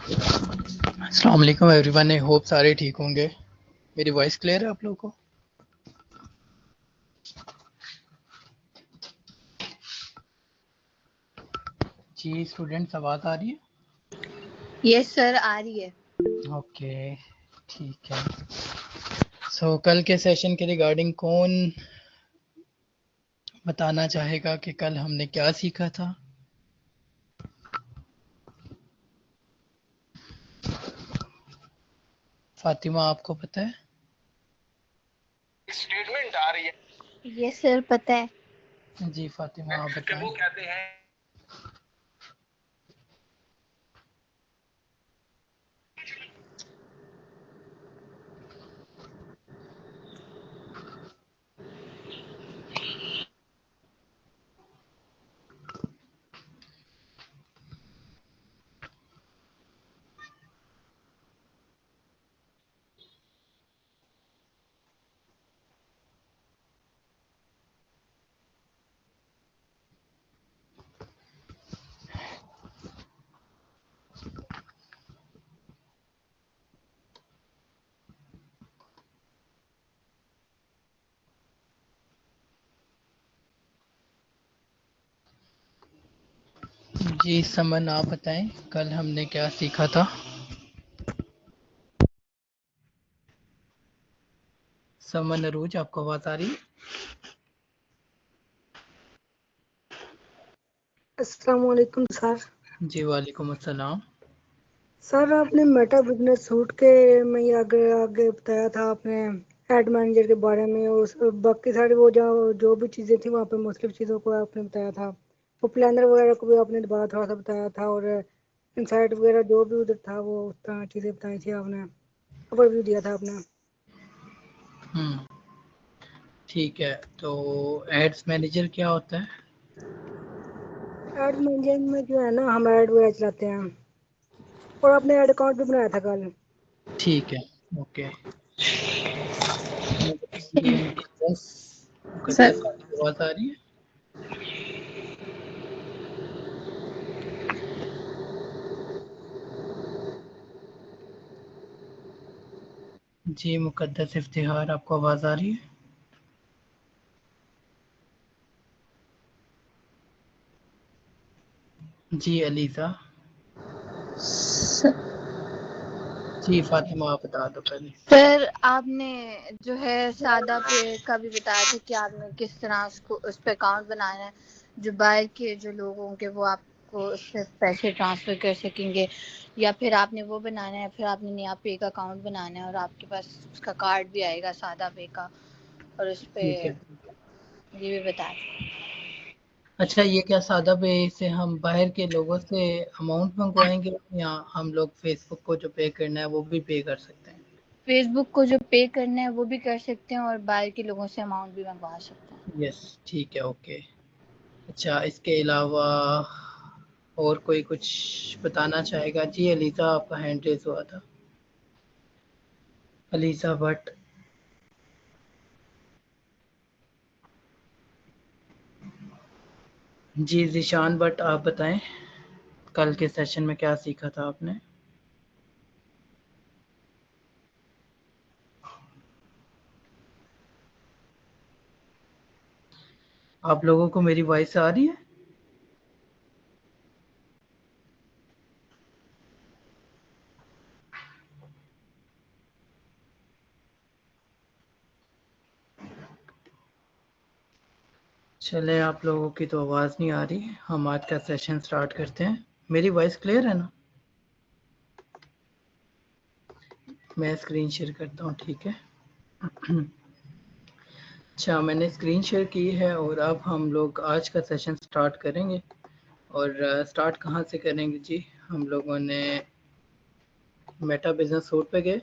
अस्सलाम वालेकुम everyone, I hope सारे ठीक होंगे। मेरी वॉइस क्लियर है आप लोगों को? जी स्टूडेंट्स, आवाज़ आ रही है? यस सर, आ रही है। ओके, ठीक है। सो कल के सेशन के रिगार्डिंग कौन बताना चाहेगा कि कल हमने क्या सीखा था? फातिमा, आपको पता है? स्टेटमेंट आ रही है। यस सर, पता है। जी फातिमा, आप कि बताएं। वो कहते हैं जी समन, आप बताएं कल हमने क्या सीखा था? समन अरूज, आपको आवाज़ आ रही है? अस्सलाम वालेकुम सर। जी वालेकुम अस्सलाम। सर आपने मेटा बिजनेस सूट के में ये आगे आगे बताया था आपने एड मैनेजर के बारे में, और बाकी सारी वो जो भी चीज़ें थी वहाँ पे मुख्तलिफ चीज़ों को आपने बताया था। वो प्लानर वगैरह को भी आपने दोबारा थोड़ा सा बताया था, और इनसाइट वगैरह जो भी उधर था वो उस तरह चीज़ें बताई थी आपने, ओवरव्यू दिया था आपने। ठीक है, तो एड्स मैनेजर क्या होता है? एड मैनेजर में जो है ना, हम एड वगैरह चलाते हैं, और आपने एड अकाउंट भी बनाया था कल। ठीक है, ओके। मुकद्दस, सर मुकद्दस आपकी आवाज़ आ रही है? जी मुकद्दस इफ्तिहार, आपको आवाज़ आ रही है? जी अलीज़ा। जी फातिमा, आप बता दो पहले। सर आपने जो है सादा पे का भी बताया था कि आपने किस तरह उसको उस पे अकाउंट बनाना है, जो बाहर के जो लोग होंगे वो आपको उससे पैसे ट्रांसफ़र कर सकेंगे, या फिर आपने वो बनाना है, फिर आपने नया पे का अकाउंट बनाना है और आपके पास उसका कार्ड भी आएगा सादा पे का, और उस पे ठीक है। ये भी बताया। अच्छा, ये क्या सादा पे से हम बाहर के लोगों से अमाउंट मंगवाएंगे, या हम लोग फेसबुक को जो पे करना है वो भी पे कर सकते हैं? फेसबुक को जो पे करना है वो भी कर सकते हैं और बाहर के लोगों से अमाउंट भी मंगवा सकते हैं। यस, ठीक है, ओके। अच्छा, इसके अलावा और कोई कुछ बताना चाहेगा? जी अलीज़ा, आपका हैंड रेज हुआ था। अलीज़ा भट्ट। जी ज़ीशान भट्ट, आप बताएं कल के सेशन में क्या सीखा था आपने? आप लोगों को मेरी वॉइस आ रही है? चले, आप लोगों की तो आवाज़ नहीं आ रही। हम आज का सेशन स्टार्ट करते हैं। मेरी वॉइस क्लियर है ना? मैं स्क्रीन शेयर करता हूँ, ठीक है। अच्छा, मैंने स्क्रीन शेयर की है और अब हम लोग आज का सेशन स्टार्ट करेंगे। और स्टार्ट कहाँ से करेंगे जी? हम लोगों ने मेटा बिजनेस सूट पे गए।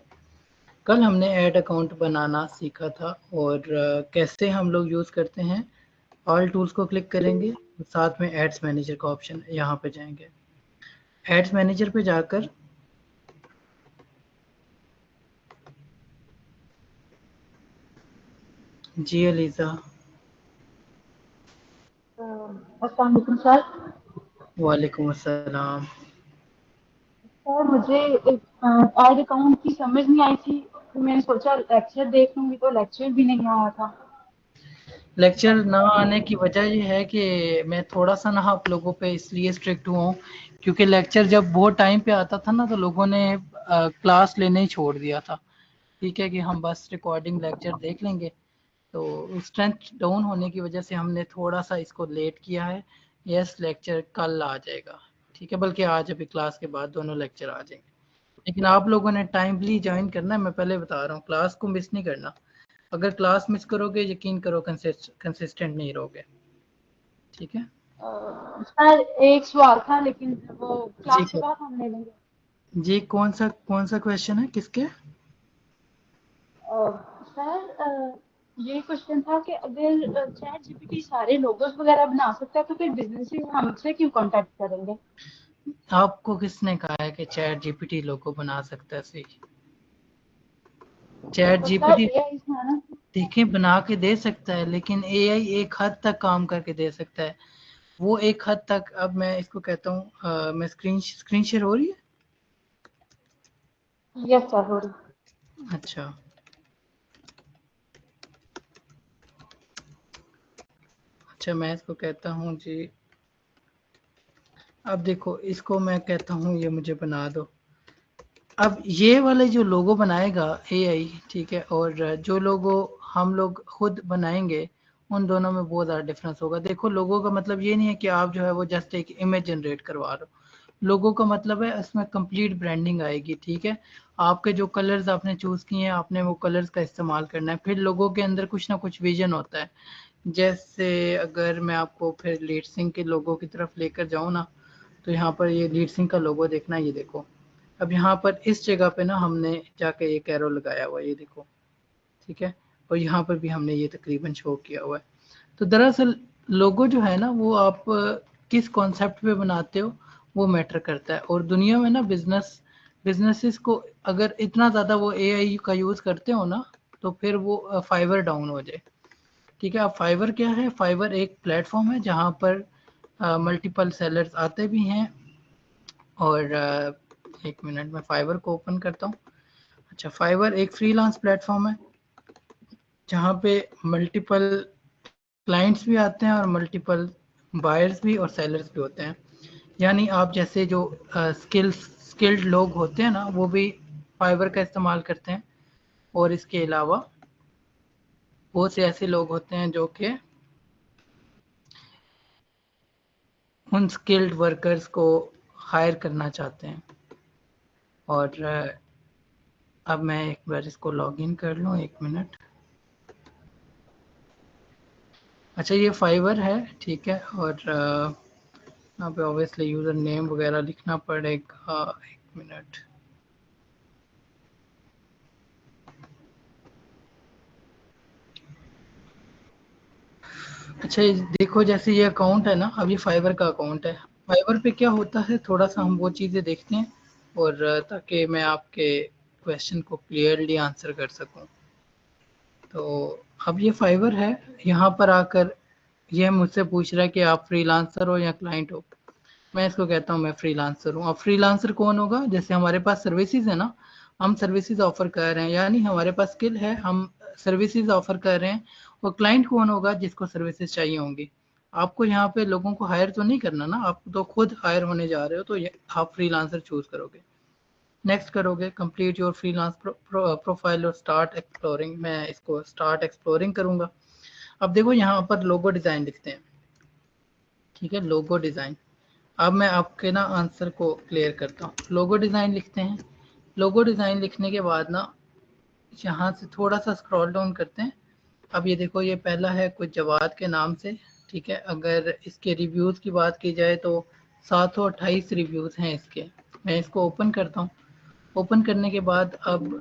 कल हमने ऐड अकाउंट बनाना सीखा था, और कैसे हम लोग यूज़ करते हैं। ऑल टूल्स को क्लिक करेंगे, साथ में एड्स मैनेजर का ऑप्शन यहाँ पे जाएंगे। एड्स मैनेजर पे जाकर जी अलीज़ा। अस्सलाम वालेकुम सर। वालेकुम अस्सलाम। सर मुझे एड अकाउंट की समझ नहीं आई थी, तो मैंने सोचा लेक्चर देख लूंगी, तो लेक्चर भी नहीं आया था। लेक्चर ना आने की वजह ये है कि मैं थोड़ा सा ना आप लोगों पे इसलिए स्ट्रिक्ट हुआ हूँ क्योंकि लेक्चर जब बहुत टाइम पे आता था ना तो लोगों ने क्लास लेने ही छोड़ दिया था। ठीक है कि हम बस रिकॉर्डिंग लेक्चर देख लेंगे, तो स्ट्रेंथ डाउन होने की वजह से हमने थोड़ा सा इसको लेट किया है। यस, लेक्चर कल आ जाएगा, ठीक है, बल्कि आज अभी क्लास के बाद दोनों लेक्चर आ जाएंगे। लेकिन आप लोगों ने टाइमली ज्वाइन करना है, मैं पहले बता रहा हूँ, क्लास को मिस नहीं करना। अगर क्लास मिस करोगे यकीन करो कंसिस्टेंट नहीं रहोगे, ठीक है। सर एक सवाल था, लेकिन वो जी क्लास के बाद हम ले लेंगे। जी, कौन सा क्वेश्चन है, किसके? सर ये क्वेश्चन था कि अगर चैट जीपीटी सारे लोगोस वगैरह बना सकता है, तो फिर बिजनेस हमसे क्यों कांटेक्ट करेंगे? आपको किसने कहा है कि चैट जीपीटी लोगो बना सकता है? सही, चैट तो सर जीपीटी एआई है ना। देखें बना के दे सकता है, लेकिन एआई एक हद तक काम करके दे सकता है। वो एक हद तक, अब मैं इसको कहता हूँ, मैं स्क्रीन शेयर हो रही है? यस सर, हो रही। अच्छा, अच्छा, मैं इसको कहता हूँ जी। अब देखो, इसको मैं कहता हूँ ये मुझे बना दो। अब ये वाले जो लोगो बनाएगा एआई, ठीक है, और जो लोगो हम लोग खुद बनाएंगे, उन दोनों में बहुत ज़्यादा डिफरेंस होगा। देखो, लोगों का मतलब ये नहीं है कि आप जो है वो जस्ट एक इमेज जनरेट करवा रहे हो। लोगों का मतलब है इसमें कंप्लीट ब्रांडिंग आएगी, ठीक है। आपके जो कलर्स आपने चूज किए हैं, आपने वो कलर्स का इस्तेमाल करना है। फिर लोगों के अंदर कुछ ना कुछ विजन होता है। जैसे अगर मैं आपको फिर लीड सिंह के लोगों की तरफ लेकर जाऊँ ना, तो यहाँ पर ये लीड सिंह का लोगो देखना, ये देखो। अब यहाँ पर इस जगह पे ना हमने जाके एक एरो लगाया हुआ है, ये देखो, ठीक है। और यहाँ पर भी हमने ये तकरीबन शो किया हुआ है। तो दरअसल लोगो जो है ना वो आप किस कॉन्सेप्ट पे बनाते हो वो मैटर करता है। और दुनिया में ना बिजनेसेस को अगर इतना ज़्यादा वो एआई का यूज़ करते हो ना, तो फिर वो फाइवर डाउन हो जाए, ठीक है। अब फाइवर क्या है? फाइवर एक प्लेटफॉर्म है जहाँ पर मल्टीपल सेलर्स आते भी हैं। और एक मिनट में फाइवर को ओपन करता हूँ। अच्छा, फाइवर एक फ्रीलांस प्लेटफॉर्म है जहाँ पे मल्टीपल क्लाइंट्स भी आते हैं और मल्टीपल बायर्स भी और सेलर्स भी होते हैं। यानी आप जैसे जो स्किल्ड लोग होते हैं ना, वो भी फाइवर का इस्तेमाल करते हैं। और इसके अलावा बहुत से ऐसे लोग होते हैं जो कि उन स्किल्ड वर्कर्स को हायर करना चाहते हैं। और अब मैं एक बार इसको लॉगिन कर लूँ, एक मिनट। अच्छा, ये फाइवर है, ठीक है। और यहाँ पे ऑब्वियसली यूज़र नेम वगैरह लिखना पड़ेगा, एक मिनट। अच्छा, ये देखो, जैसे ये अकाउंट है ना, अब ये फाइवर का अकाउंट है। फाइवर पे क्या होता है, थोड़ा सा हम वो चीज़ें देखते हैं, और ताकि मैं आपके क्वेश्चन को क्लियरली आंसर कर सकूं। तो अब ये फाइवर है, यहाँ पर आकर ये मुझसे पूछ रहा है कि आप फ्रीलांसर हो या क्लाइंट हो। मैं इसको कहता हूँ मैं फ्रीलांसर हूँ। अब फ्रीलांसर कौन होगा? जैसे हमारे पास सर्विसेज है ना, हम सर्विसेज ऑफर कर रहे हैं, यानी हमारे पास स्किल है, हम सर्विसेज ऑफर कर रहे हैं। और क्लाइंट कौन होगा? जिसको सर्विसेज चाहिए होंगी। आपको यहाँ पे लोगों को हायर तो नहीं करना ना, आप तो खुद हायर होने जा रहे हो, तो आप फ्रीलांसर चूज करोगे। नेक्स्ट करोगे, कंप्लीट योर फ्रीलांस प्रोफाइल और स्टार्ट एक्सप्लोरिंग। मैं इसको स्टार्ट एक्सप्लोरिंग करूंगा। अब देखो, यहाँ पर लोगो डिज़ाइन लिखते हैं, ठीक है, लोगो डिज़ाइन। अब मैं आपके ना आंसर को क्लियर करता हूँ। लोगो डिज़ाइन लिखते हैं। लोगो डिज़ाइन लिखने के बाद ना यहाँ से थोड़ा सा स्क्रॉल डाउन करते हैं। अब ये देखो, ये पहला है कुछ जवाद के नाम से, ठीक है। अगर इसके रिव्यूज़ की बात की जाए तो 728 रिव्यूज़ हैं इसके। मैं इसको ओपन करता हूँ। ओपन करने के बाद अब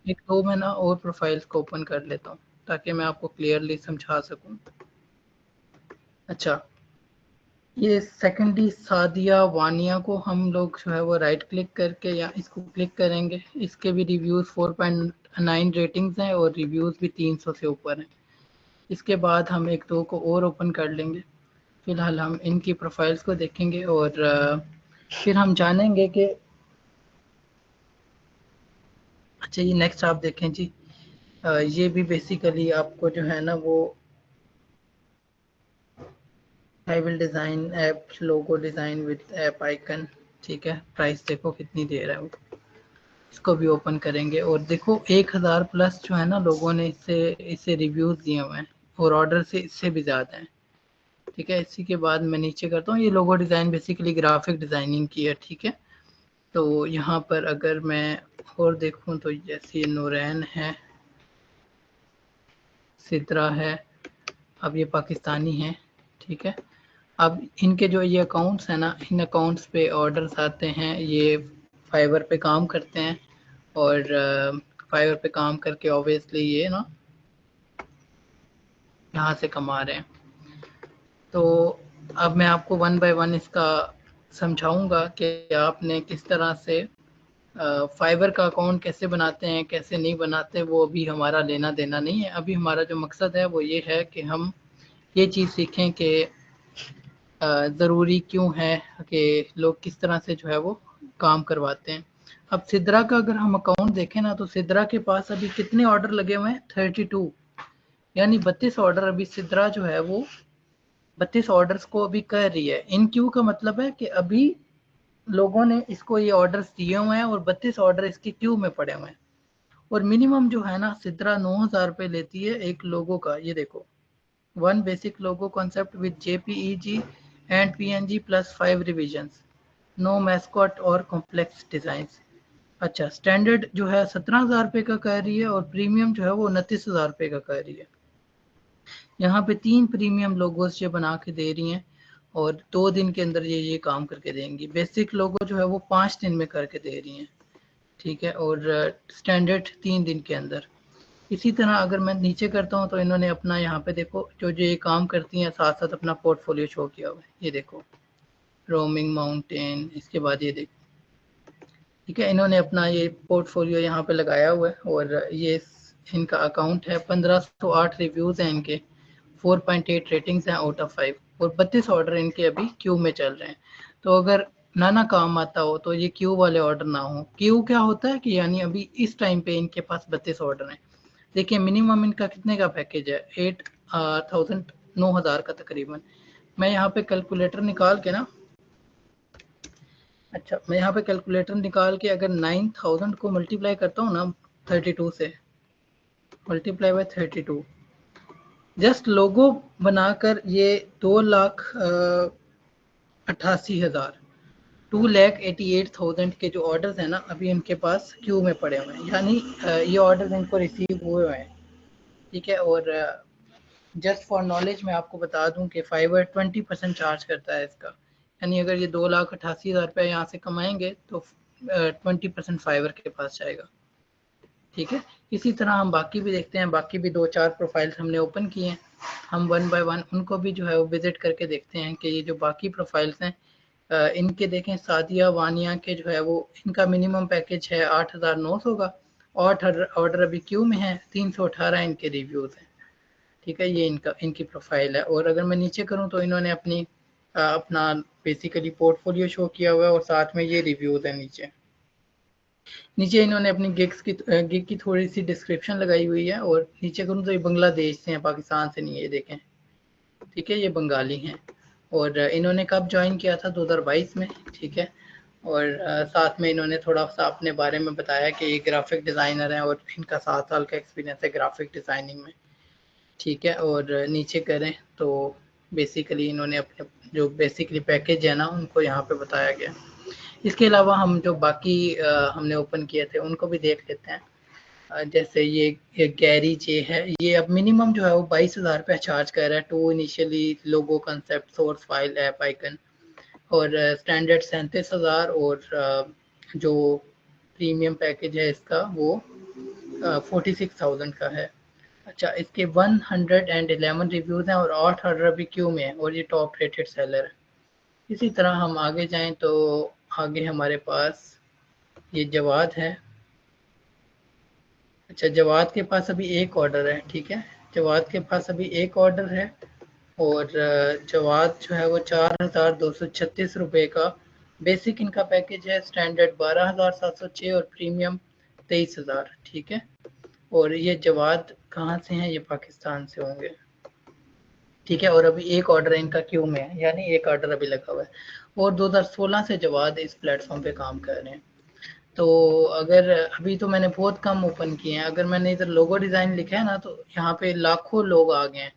एक दो मैं ना और प्रोफाइल्स को ओपन कर लेता हूँ ताकि मैं आपको क्लियरली समझा सकूँ। अच्छा, ये सेकेंडली सादिया वानिया को हम लोग जो है वो राइट क्लिक करके या इसको क्लिक करेंगे। इसके भी रिव्यूज़ 4.9 रेटिंग्स हैं और रिव्यूज़ भी 300 से ऊपर हैं। इसके बाद हम एक दो को और ओपन कर लेंगे। फ़िलहाल हम इनकी प्रोफाइल्स को देखेंगे और फिर हम जानेंगे कि अच्छा, ये नेक्स्ट आप देखें जी, ये भी बेसिकली आपको जो है ना वो I will design app logo design with app icon, ठीक है। प्राइस देखो कितनी दे रहा है वो, इसको भी ओपन करेंगे और देखो 1000 प्लस जो है ना लोगों ने इससे रिव्यूज़ दिए हुए हैं और ऑर्डर से इससे भी ज़्यादा हैं, ठीक है। इसी के बाद मैं नीचे करता हूँ, ये logo design basically graphic designing की है, ठीक है। तो यहाँ पर अगर मैं और देखूँ तो जैसे ये नूरैन है, सिद्रा है, अब ये पाकिस्तानी हैं, ठीक है। अब इनके जो ये अकाउंट्स हैं ना, इन अकाउंट्स पे ऑर्डर्स आते हैं, ये फाइवर पे काम करते हैं और फाइवर पे काम करके ऑब्वियसली ये ना यहाँ से कमा रहे हैं। तो अब मैं आपको वन बाय वन इसका समझाऊंगा कि आपने किस तरह से फाइवर का अकाउंट कैसे बनाते हैं, कैसे नहीं बनाते, वो अभी हमारा लेना देना नहीं है। अभी हमारा जो मकसद है वो ये है कि हम ये चीज़ सीखें कि ज़रूरी क्यों है कि लोग किस तरह से जो है वो काम करवाते हैं। अब सिद्रा का अगर हम अकाउंट देखें ना, तो सिद्रा के पास अभी कितने ऑर्डर लगे हुए हैं, 32, यानी 32 ऑर्डर अभी सिद्रा जो है वो 32 ऑर्डर्स को अभी कर रही है। इन क्यू का मतलब है कि अभी लोगों ने इसको ये ऑर्डर्स दिए हुए हैं और 32 ऑर्डर इसकी क्यू में पड़े हुए हैं। और मिनिमम जो है ना सिद्रा 9000 रुपये लेती है एक लोगो का। ये देखो, one basic logo concept with JPEG and PNG plus 5 revisions, no mascot और कॉम्प्लेक्स डिजाइन्स। अच्छा, स्टैंडर्ड जो है 17,000 रुपये का कह रही है और प्रीमियम जो है वो 29,000 रुपये का कह रही है। यहाँ पे 3 प्रीमियम लोगोस जो बना के दे रही हैं और 2 दिन के अंदर ये काम करके देंगी। बेसिक लोगो जो है वो 5 दिन में करके दे रही हैं, ठीक है, और स्टैंडर्ड 3 दिन के अंदर। इसी तरह अगर मैं नीचे करता हूँ तो इन्होंने अपना यहाँ पे देखो जो ये काम करती हैं साथ साथ अपना पोर्टफोलियो शो किया हुआ है। ये देखो, रोमिंग माउंटेन, इसके बाद ये देखो, ठीक है, इन्होंने अपना ये पोर्टफोलियो यहाँ पे लगाया हुआ है और ये इनका अकाउंट है। 1508 रिव्यूज़ हैं इनके, 4.8 रेटिंग्स हैं आउट ऑफ 5 और 32 ऑर्डर इनके अभी क्यू में चल रहे हैं। तो अगर ना काम आता हो तो ये क्यू वाले ऑर्डर ना हो। क्यू क्या होता है कि यानी अभी इस टाइम पे इनके पास 32 ऑर्डर हैं। देखिए मिनिमम इनका कितने का पैकेज है, 8,000, 9,000 का तकरीबन। मैं यहाँ पे कैलकुलेटर निकाल के ना, अच्छा मैं यहाँ पे कैलकुलेटर निकाल के अगर 9,000 को मल्टीप्लाई करता हूँ ना 32 से, मल्टीप्लाई बाय 32, जस्ट लोगो बनाकर ये 2,88,000, 2,88,000 के जो ऑर्डर्स हैं ना अभी इनके पास क्यू में पड़े हुए हैं, यानी ये ऑर्डर्स इनको रिसीव हुए हुए हैं, ठीक है। और जस्ट फॉर नॉलेज मैं आपको बता दूं कि फाइवर 20% चार्ज करता है इसका, यानी अगर ये 2,88,000 रुपये यहाँ से कमाएंगे तो 20% फाइवर के पास जाएगा, ठीक है। इसी तरह हम बाकी भी देखते हैं, बाकी भी 2-4 प्रोफाइल्स हमने ओपन किए हैं, हम वन बाय वन उनको भी जो है वो विजिट करके देखते हैं कि ये जो बाकी प्रोफाइल्स हैं इनके देखें। सादिया वानिया के जो है वो इनका मिनिमम पैकेज है 8,900 का, 8 ऑर्डर अभी क्यू में है, 318 इनके रिव्यूज़ हैं, ठीक है। ये इनकी प्रोफाइल है। और अगर मैं नीचे करूं तो इन्होंने अपना बेसिकली पोर्टफोलियो शो किया हुआ है और साथ में ये रिव्यूज़ है। नीचे इन्होंने अपनी गिग की थोड़ी सी डिस्क्रिप्शन लगाई हुई है। और नीचे करूँ तो ये बांग्लादेश से हैं, पाकिस्तान से नहीं है, ये देखें, ठीक है, ये बंगाली हैं और इन्होंने कब ज्वाइन किया था, 2022 में, ठीक है। और साथ में इन्होंने थोड़ा सा अपने बारे में बताया कि ये ग्राफिक डिज़ाइनर हैं और इनका 7 साल का एक्सपीरियंस है ग्राफिक डिज़ाइनिंग में, ठीक है। और नीचे करें तो बेसिकली इन्होंने अपने जो बेसिकली पैकेज है ना उनको यहाँ पे बताया गया। इसके अलावा हम जो बाकी हमने ओपन किए थे उनको भी देख लेते हैं। जैसे ये गैरी जे है, ये अब मिनिमम जो है वो 22,000 रुपये चार्ज कर रहा है two initially logo concept source file app icon, और स्टैंडर्ड 37,000 और जो प्रीमियम पैकेज है इसका वो 46,000 का है। अच्छा, इसके 111 रिव्यूज़ हैं और 8 ऑर्डर अभी क्यू में है और ये टॉप रेटेड सेलर है। इसी तरह हम आगे जाएं तो आगे हमारे पास ये जवाद है। अच्छा, जवाद के पास अभी एक ऑर्डर है, ठीक है, जवाद के पास अभी एक ऑर्डर है और जवाद जो है वो 4,236 रुपये का बेसिक इनका पैकेज है, स्टैंडर्ड 12,706 और प्रीमियम 23,000, ठीक है। और ये जवाद कहाँ से हैं? ये पाकिस्तान से होंगे, ठीक है। और अभी एक ऑर्डर इनका क्यू में है, यानी एक ऑर्डर अभी लगा हुआ है। और 2016 से जवाद इस प्लेटफॉर्म पे काम कर रहे हैं। तो अगर अभी तो मैंने बहुत कम ओपन किए हैं, अगर मैंने इधर लोगो डिज़ाइन लिखा है ना तो यहाँ पे लाखों लोग आ गए हैं,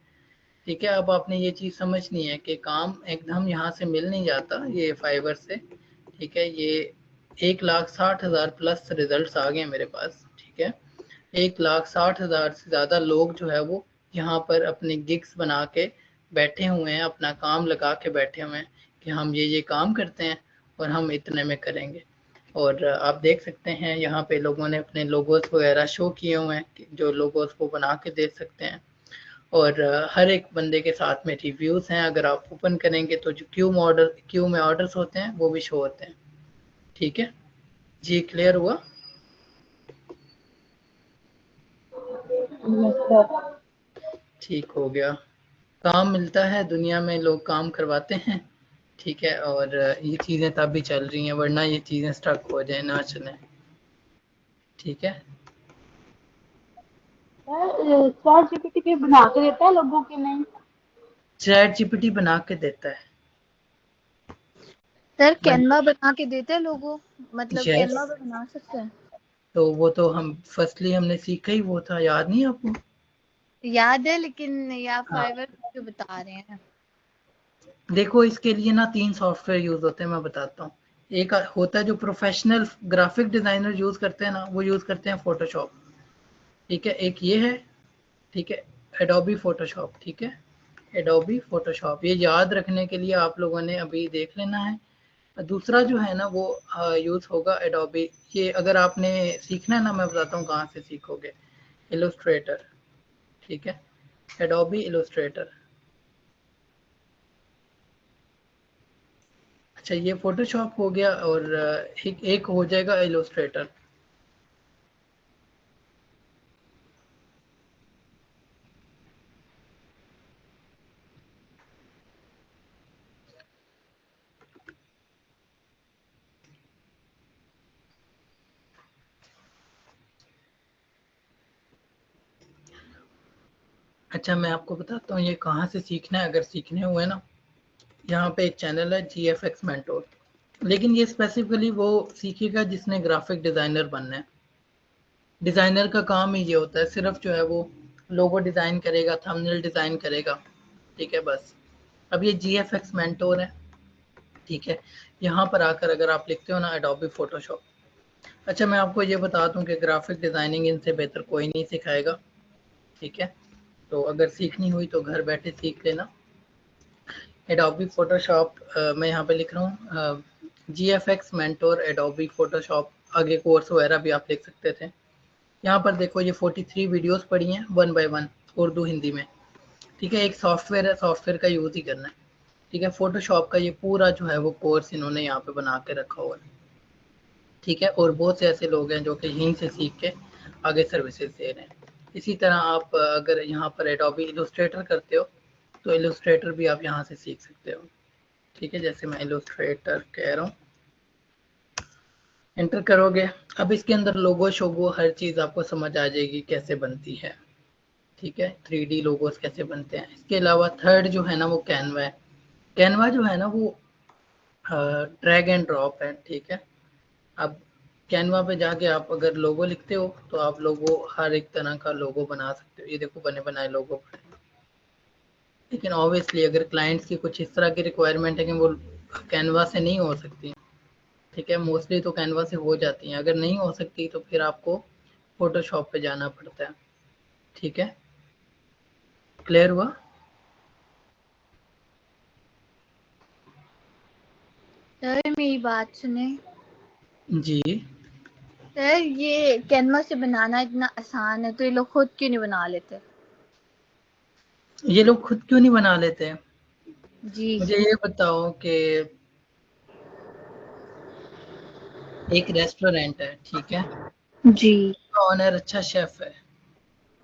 ठीक है। अब आपने ये चीज़ समझनी है कि काम एकदम यहाँ से मिल नहीं जाता ये फाइवर से, ठीक है। ये 1,60,000 प्लस रिजल्ट्स आ गए मेरे पास, ठीक है। 1,60,000 से ज़्यादा लोग जो है वो यहाँ पर अपने गिग्स बना के बैठे हुए हैं, अपना काम लगा के बैठे हुए हैं कि हम ये काम करते हैं और हम इतने में करेंगे। और आप देख सकते हैं यहाँ पे लोगों ने अपने लोगोस वगैरह शो किए हुए हैं, जो लोगोस वो बना के दे सकते हैं। और हर एक बंदे के साथ में रिव्यूज़ हैं, अगर आप ओपन करेंगे तो जो क्यू में ऑर्डर्स होते हैं वो भी शो होते हैं, ठीक है जी। क्लियर हुआ? Yes sir. ठीक हो गया। काम मिलता है, दुनिया में लोग काम करवाते हैं, ठीक है। और ये चीज़ें तब भी चल रही हैं, वरना ये चीज़ें स्टक हो जाए, ना चलें, ठीक है। सर चैट जीपीटी भी बना के देता है लोगों के? नहीं चैट जीपीटी बना के देता है। सर कैनवा बना के देते हैं लोगों, मतलब यस, कैनवा पे बना सकते हैं? तो वो तो हम फर्स्टली हमने सीखा ही वो था, याद नहीं आपको? याद है, लेकिन ये आप हाँ, फाइवर जो बता रहे हैं। देखो इसके लिए ना 3 सॉफ्टवेयर यूज होते हैं, मैं बताता हूँ। एक होता है जो प्रोफेशनल ग्राफिक डिजाइनर यूज करते हैं ना, वो यूज करते हैं फोटोशॉप, ठीक है। एक ये है, ठीक है, एडोबी फोटोशॉप, ठीक है। एडोबी फोटोशॉप, ये याद रखने के लिए आप लोगों ने अभी देख लेना है। दूसरा जो है ना वो यूज होगा एडोबी। ये अगर आपने सीखना है ना, मैं बताता हूँ कहाँ से सीखोगे। इलस्ट्रेटर, ठीक है, एडोबी इलस्ट्रेटर। अच्छा, ये फोटोशॉप हो गया, और एक हो जाएगा इलस्ट्रेटर। अच्छा, मैं आपको बताता हूँ ये कहाँ से सीखना है, अगर सीखने हुए ना। यहाँ पे एक चैनल है GFX मेंटोर, लेकिन ये स्पेसिफिकली वो सीखेगा जिसने ग्राफिक डिज़ाइनर बनना है। डिज़ाइनर का काम ही ये होता है, सिर्फ जो है वो लोगो डिज़ाइन करेगा, थंबनेल डिज़ाइन करेगा, ठीक है, बस। अब ये GFX मेंटोर है, ठीक है। यहाँ पर आकर अगर आप लिखते हो ना एडोबी फोटोशॉप। अच्छा, मैं आपको ये बता दूँ कि ग्राफिक डिज़ाइनिंग इनसे बेहतर कोई नहीं सिखाएगा, ठीक है। तो अगर सीखनी हुई तो घर बैठे सीख लेना। एडोबी फोटोशॉप मैं यहाँ पे लिख रहा हूँ, GFX मेंटोर एडोबी फोटोशॉप, आगे कोर्स वगैरह भी आप लिख सकते थे। यहाँ पर देखो ये 43 वीडियोस पड़ी हैं 1 बाय 1, उर्दू हिंदी में, ठीक है। एक सॉफ्टवेयर है, सॉफ्टवेयर का यूज़ ही करना है, ठीक है। फोटोशॉप का ये पूरा जो है वो कोर्स इन्होंने यहाँ पे बना के रखा हुआ है, ठीक है। और बहुत से ऐसे लोग हैं जो कि यहीं से सीख के आगे सर्विसेज दे रहे हैं। इसी तरह आप अगर यहाँ पर एडोबी इलस्ट्रेटर करते हो तो इलस्ट्रेटर भी आप यहाँ से सीख सकते हो, ठीक है। जैसे मैं इलस्ट्रेटर कह रहा हूँ, एंटर करोगे। अब इसके अंदर लोगो शोगो हर चीज़ आपको समझ आ जाएगी कैसे बनती है, ठीक है। 3D लोगोस कैसे बनते हैं। इसके अलावा थर्ड जो है ना वो कैनवा है। कैनवा जो है ना वो ड्रैग एंड ड्रॉप है, ठीक है। अब कैनवा पे जाके आप अगर लोगो लिखते हो तो आप लोगो हर एक तरह का लोगो बना सकते हो। ये देखो बने बनाए लोगो पड़े, लेकिन ऑब्वियसली अगर क्लाइंट्स की कुछ इस तरह की रिक्वायरमेंट है कि वो कैनवा से नहीं हो सकती, ठीक है। मोस्टली तो कैनवा से हो जाती हैं, अगर नहीं हो सकती तो फिर आपको फोटोशॉप पे जाना पड़ता है, ठीक है। क्लियर हुआ? सर मेरी बात सुने। जी, सर ये कैनवा से बनाना इतना आसान है तो ये लोग खुद क्यों नहीं बना लेते? ये लोग खुद क्यों नहीं बना लेते हैं? जी मुझे ये बताओ कि एक रेस्टोरेंट है, ठीक है, जी। ऑनर अच्छा शेफ है,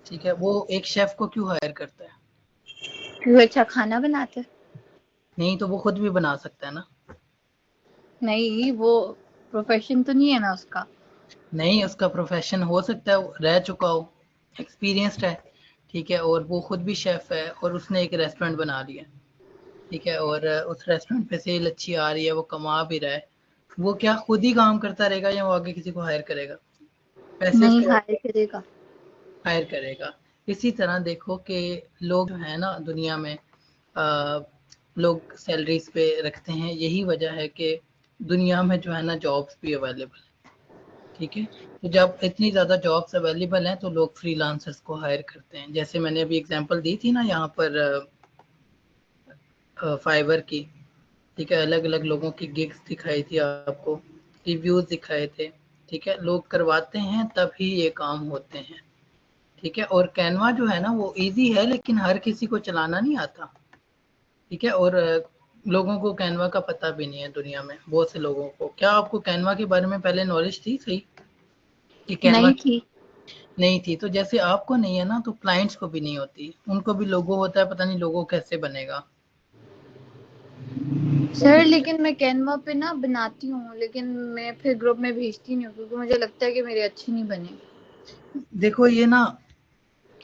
ठीक है। वो एक शेफ को क्यों हायर करता है? वो अच्छा खाना बनाते? नहीं तो वो खुद भी बना सकता है ना। नहीं, वो प्रोफेशन तो नहीं है ना उसका। नहीं, उसका प्रोफेशन हो सकता है रह चुका हो, एक्सपीरियंस्ड है, ठीक है, और वो खुद भी शेफ है और उसने एक रेस्टोरेंट बना लिया, ठीक है, और उस रेस्टोरेंट पे सेल अच्छी आ रही है, वो कमा भी रहा है, वो क्या खुद ही काम करता रहेगा या वो आगे किसी को हायर करेगा? पैसे नहीं, उसके हायर करेगा। हायर करेगा। इसी तरह देखो कि लोग जो है ना दुनिया में लोग सैलरीज पे रखते हैं, यही वजह है कि दुनिया में जो है ना जॉब्स भी अवेलेबल है, ठीक है। तो जब इतनी ज़्यादा जॉब्स अवेलेबल हैं तो लोग फ्रीलांसर्स को हायर करते हैं। जैसे मैंने अभी एग्जांपल दी थी ना यहाँ पर फाइवर की, ठीक है, अलग अलग लोगों की गिग्स दिखाई थी आपको, रिव्यूज दिखाए थे, ठीक है, लोग करवाते हैं तभी ये काम होते हैं, ठीक है। और कैनवा जो है ना वो इजी है लेकिन हर किसी को चलाना नहीं आता, ठीक है, और लोगों को कैनवा का पता भी नहीं है दुनिया में, बहुत से लोगों को। क्या आपको कैनवा के बारे में पहले नॉलेज थी सही कि कैनवा नहीं थी। नहीं थी? तो जैसे आपको नहीं है ना तो क्लाइंट्स को भी नहीं होती, उनको भी लोगो होता है, पता नहीं लोगो कैसे बनेगा। सर लेकिन मैं कैनवा पे ना बनाती हूँ, लेकिन मैं फिर ग्रुप में भेजती नहीं हूँ क्योंकि मुझे लगता है कि मेरे अच्छे नहीं बने। देखो ये ना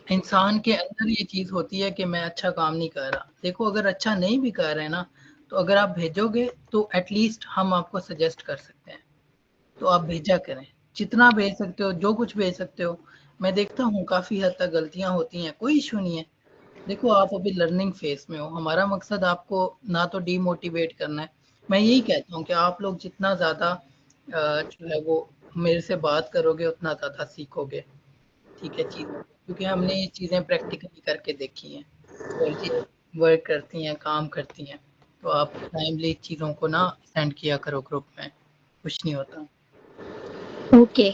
इंसान के अंदर ये चीज होती है कि मैं अच्छा काम नहीं कर रहा। देखो अगर अच्छा नहीं भी कर रहे हैं ना तो अगर आप भेजोगे तो एटलीस्ट हम आपको सजेस्ट कर सकते हैं, तो आप भेजा करें, जितना भेज सकते हो, जो कुछ भेज सकते हो। मैं देखता हूँ काफी हद तक गलतियां होती हैं, कोई इशू नहीं है। देखो आप अभी लर्निंग फेज में हो, हमारा मकसद आपको ना तो डीमोटिवेट करना है। मैं यही कहता हूँ कि आप लोग जितना ज़्यादा जो है वो मेरे से बात करोगे उतना ज़्यादा सीखोगे, ठीक है चीज़ों को, क्योंकि हमने ये चीज़ें प्रैक्टिकली करके देखी हैं और ये वर्क करती हैं, काम करती हैं। तो आप टाइमली चीज़ों को ना सेंड किया करो ग्रुप में, कुछ नहीं होता। Okay,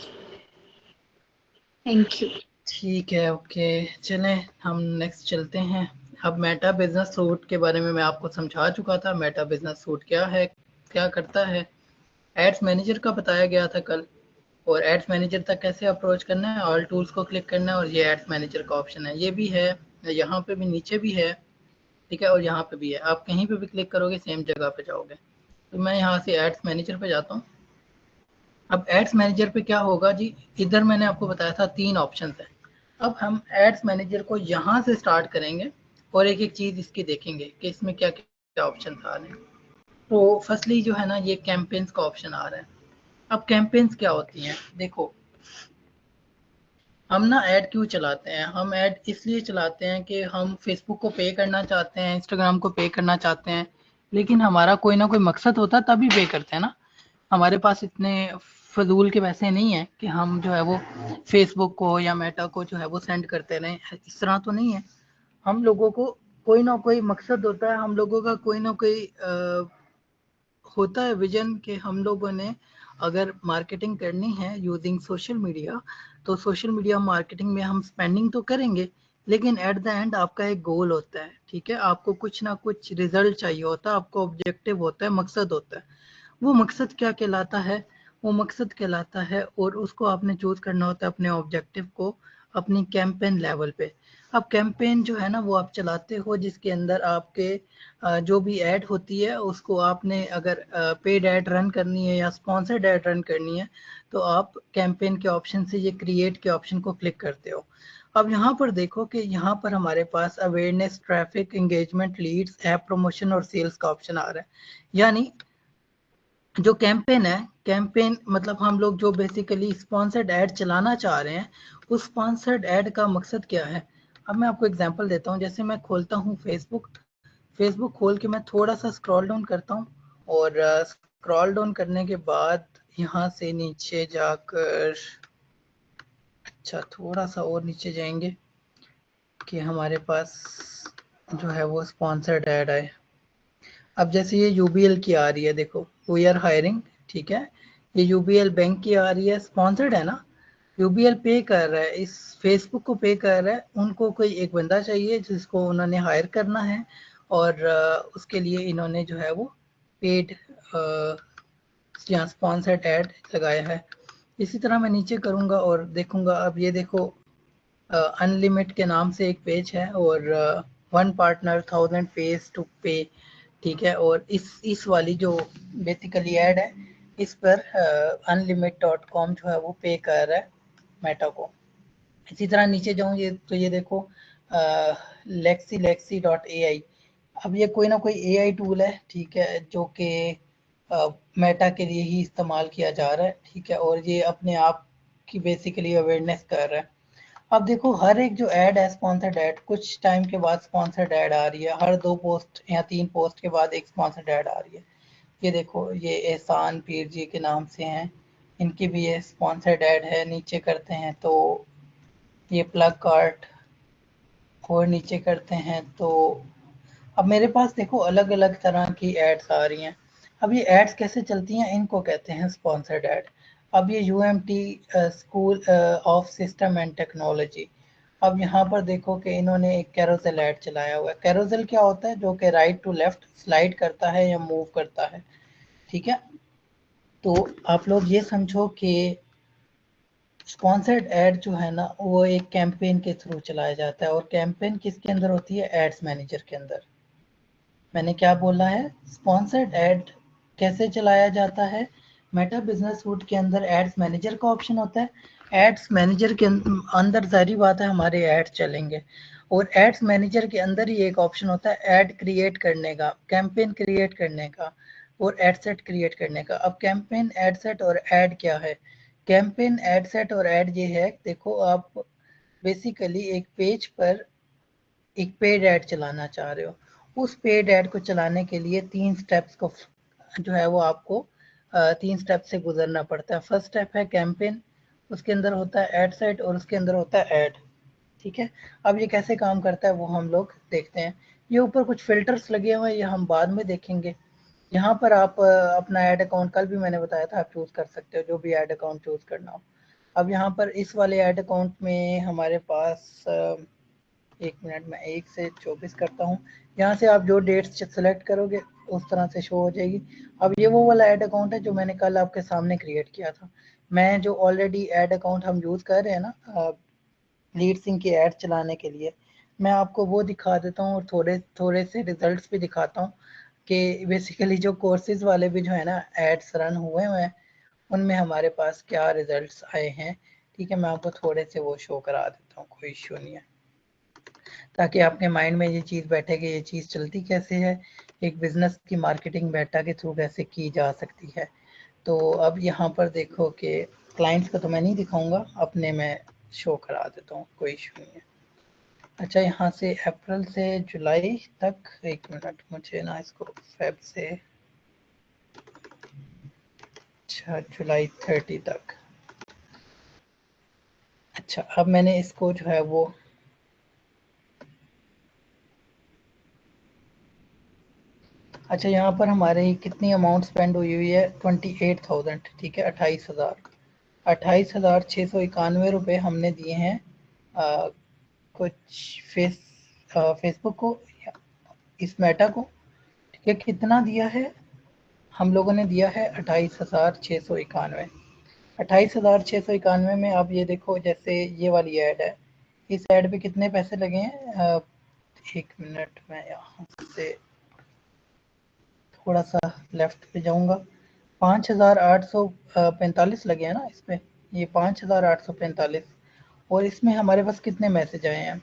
thank you. ठीक है, ओके, चलें हम नेक्स्ट चलते हैं। अब मेटा बिजनेस सूट के बारे में मैं आपको समझा चुका था। मेटा बिजनेस सूट क्या है, क्या करता है, एड्स मैनेजर का बताया गया था कल, और एड्स मैनेजर तक कैसे अप्रोच करना है, ऑल टूल्स को क्लिक करना है और ये एड्स मैनेजर का ऑप्शन है, ये भी है, यहाँ पे भी नीचे भी है, ठीक है, और यहाँ पे भी है। आप कहीं पे भी क्लिक करोगे सेम जगह पे जाओगे। तो मैं यहाँ से एड्स मैनेजर पे जाता हूँ। अब एड्स मैनेजर पे क्या होगा जी, इधर मैंने आपको बताया था 3 ऑप्शन है। अब हम एड्स मैनेजर को यहाँ से स्टार्ट करेंगे और एक एक चीज इसकी देखेंगे कि इसमें क्या क्या ऑप्शन आ रहे हैं। तो फर्स्टली जो है ना ये कैंपेन्स का ऑप्शन आ रहा है। अब कैंपेन्स क्या होती हैं, देखो हम ना ऐड क्यों चलाते हैं, हम ऐड इसलिए चलाते हैं कि हम फेसबुक को पे करना चाहते हैं, इंस्टाग्राम को पे करना चाहते हैं, लेकिन हमारा कोई ना कोई मकसद होता है तभी पे करते हैं ना। हमारे पास इतने फजूल के पैसे नहीं है कि हम जो है वो फेसबुक को या मेटा को जो है वो सेंड करते रहें, इस तरह तो नहीं है। हम लोगों को कोई ना कोई मकसद होता है, हम लोगों का कोई ना कोई होता है विजन कि हम लोगों ने अगर मार्केटिंग करनी है यूजिंग सोशल मीडिया, तो सोशल मीडिया मार्केटिंग में हम स्पेंडिंग तो करेंगे, लेकिन एट द एंड आपका एक गोल होता है, ठीक है, आपको कुछ ना कुछ रिजल्ट चाहिए होता है, आपको ऑब्जेक्टिव होता है, मकसद होता है। वो मकसद क्या कहलाता है, वो मकसद कहलाता है और उसको आपने चूज करना होता है अपने ऑब्जेक्टिव को अपनी कैंपेन लेवल पे। अब कैंपेन जो है ना वो आप चलाते हो जिसके अंदर आपके जो भी ऐड होती है उसको आपने अगर पेड ऐड रन करनी है या स्पॉन्सर्ड ऐड रन करनी है तो आप कैंपेन के ऑप्शन से ये क्रिएट के ऑप्शन को क्लिक करते हो। अब यहाँ पर देखो कि यहाँ पर हमारे पास awareness, traffic, engagement, leads, app promotion और सेल्स का ऑप्शन आ रहा है। यानी जो कैंपेन है, कैंपेन मतलब हम लोग जो बेसिकली स्पॉन्सर्ड ऐड चलाना चाह रहे हैं, उस स्पॉन्सर्ड ऐड का मकसद क्या है। अब मैं आपको एग्जांपल देता हूँ, जैसे मैं खोलता हूँ फेसबुक, फेसबुक खोल के मैं थोड़ा सा स्क्रॉल डाउन करता हूँ और स्क्रॉल डाउन करने के बाद यहाँ से नीचे जाकर, अच्छा थोड़ा सा और नीचे जाएंगे कि हमारे पास जो है वो स्पॉन्सर्ड ऐड आए। अब जैसे ये यूबीएल की आ रही है, देखो वी आर हायरिंग, ठीक है, ये यूबीएल बैंक की आ रही है, स्पॉन्सर्ड है ना, यूबीएल पे कर रहा है, इस फेसबुक को पे कर रहा है, उनको कोई एक बंदा चाहिए जिसको उन्होंने हायर करना है और उसके लिए इन्होंने जो है वो पेड या स्पॉन्सर्ड ऐड लगाया है। इसी तरह मैं नीचे करूंगा और देखूंगा, अब ये देखो अनलिमिट के नाम से एक पेज है और 1 पार्टनर 1000 फेज टू पे, ठीक है, और इस वाली जो बेसिकली ऐड है इस पर unlimit.com जो है वो पे कर रहा है मेटा को। इसी तरह नीचे जाऊँ ये तो ये देखो lexi.ai। अब ये कोई ना कोई एआई टूल है, ठीक है, जो कि मेटा के लिए ही इस्तेमाल किया जा रहा है, ठीक है, और ये अपने आप की बेसिकली अवेयरनेस कर रहा है। अब देखो हर एक जो ऐड है स्पॉन्सर्ड ऐड, कुछ टाइम के बाद स्पॉन्सर्ड ऐड आ रही है, हर 2 पोस्ट या 3 पोस्ट के बाद एक स्पॉन्सर्ड ऐड आ रही है। ये देखो ये एहसान पीर जी के नाम से हैं, इनकी भी ये स्पॉन्सर्ड ऐड है। नीचे करते हैं तो ये प्लग कार्ट, और नीचे करते हैं तो अब मेरे पास देखो अलग अलग तरह की एड्स आ रही हैं। अब ये एड्स कैसे चलती हैं, इनको कहते हैं स्पॉन्सर्ड ऐड। अब ये UMT school of system and technology, अब यहाँ पर देखो कि इन्होंने एक कैरोसेल ऐड चलाया हुआ है। कैरोसेल क्या होता है, जो कि राइट टू लेफ्ट स्लाइड करता है या मूव करता है, ठीक है। तो आप लोग ये समझो कि स्पॉन्सर्ड ऐड जो है ना वो एक कैंपेन के थ्रू चलाया जाता है, और कैंपेन किसके अंदर होती है, एड्स मैनेजर के अंदर। मैंने क्या बोला है, स्पॉन्सर्ड ऐड कैसे चलाया जाता है, मेटा बिजनेस सूट के अंदर एड्स मैनेजर का ऑप्शन होता है। एड्स मैनेजर के अंदर सारी बात है हमारे एड्स चलेंगे, और एड्स मैनेजर के अंदर ही एक ऑप्शन होता है ऐड क्रिएट करने का, कैंपेन क्रिएट करने का, और एड सेट क्रिएट करने का। अब कैंपेन, एड सेट और ऐड क्या है, कैंपेन, एड सेट और ऐड ये है, देखो आप बेसिकली एक पेज पर एक पेड ऐड चलाना चाह रहे हो, उस पेड ऐड को चलाने के लिए 3 स्टेप्स को जो है वो आपको 3 स्टेप से गुजरना पड़ता है। फर्स्ट स्टेप है कैंपेन, उसके अंदर होता है एड सेट, और उसके अंदर होता है ऐड, ठीक है। अब ये कैसे काम करता है वो हम लोग देखते हैं। ये ऊपर कुछ फिल्टर्स लगे हुए हैं, ये हम बाद में देखेंगे। यहाँ पर आप अपना ऐड अकाउंट, कल भी मैंने बताया था, आप चूज कर सकते हो जो भी ऐड अकाउंट चूज करना हो। अब यहाँ पर इस वाले ऐड अकाउंट में हमारे पास 1 मिनट में 1 से 24 करता हूँ। यहाँ से आप जो डेट्स सेलेक्ट करोगे उस तरह से शो हो जाएगी। अब ये वो वाला ऐड अकाउंट है जो मैंने कल आपके सामने क्रिएट किया था। मैं जो ऑलरेडी ऐड अकाउंट हम यूज़ कर रहे हैं ना लीड सिंह की ऐड चलाने के लिए, मैं आपको वो दिखा देता हूँ, और थोड़े थोड़े से रिजल्ट्स भी दिखाता हूँ कि बेसिकली जो कोर्सेज वाले भी जो है ना एड्स रन हुए हैं उनमें हमारे पास क्या रिजल्ट्स आए हैं, ठीक है। मैं आपको थोड़े से वो शो करा देता हूँ, कोई इशू नहीं है, ताकि आपके माइंड में ये चीज़ बैठे कि ये चीज़ चलती कैसे है, एक बिजनेस की मार्केटिंग मेटा के थ्रू कैसे की जा सकती है। तो अब यहाँ पर देखो कि क्लाइंट्स को तो मैं नहीं दिखाऊंगा, अपने मैं शो करा देता हूँ, कोई इशू नहीं है। अच्छा, यहाँ से अप्रैल से जुलाई तक, 1 मिनट मुझे ना इसको फेब से, अच्छा जुलाई 30 तक। अच्छा अब मैंने इसको जो है वो अच्छा यहाँ पर हमारे कितनी अमाउंट स्पेंड हुई है, 28,000, ठीक है, 28,000, 28,691 रुपये हमने दिए हैं कुछ फेसबुक को, इस मेटा को, ठीक है। कितना दिया है, हम लोगों ने दिया है 28,691। 28,691 में आप ये देखो, जैसे ये वाली ऐड है, इस ऐड पे कितने पैसे लगे हैं, 1 मिनट में यहाँ से थोड़ा सा लेफ्ट पे जाऊंगा, 5,845 लगे हैं ना इस पे, ये 5,845, और इसमें हमारे पास कितने मैसेज आए हैं,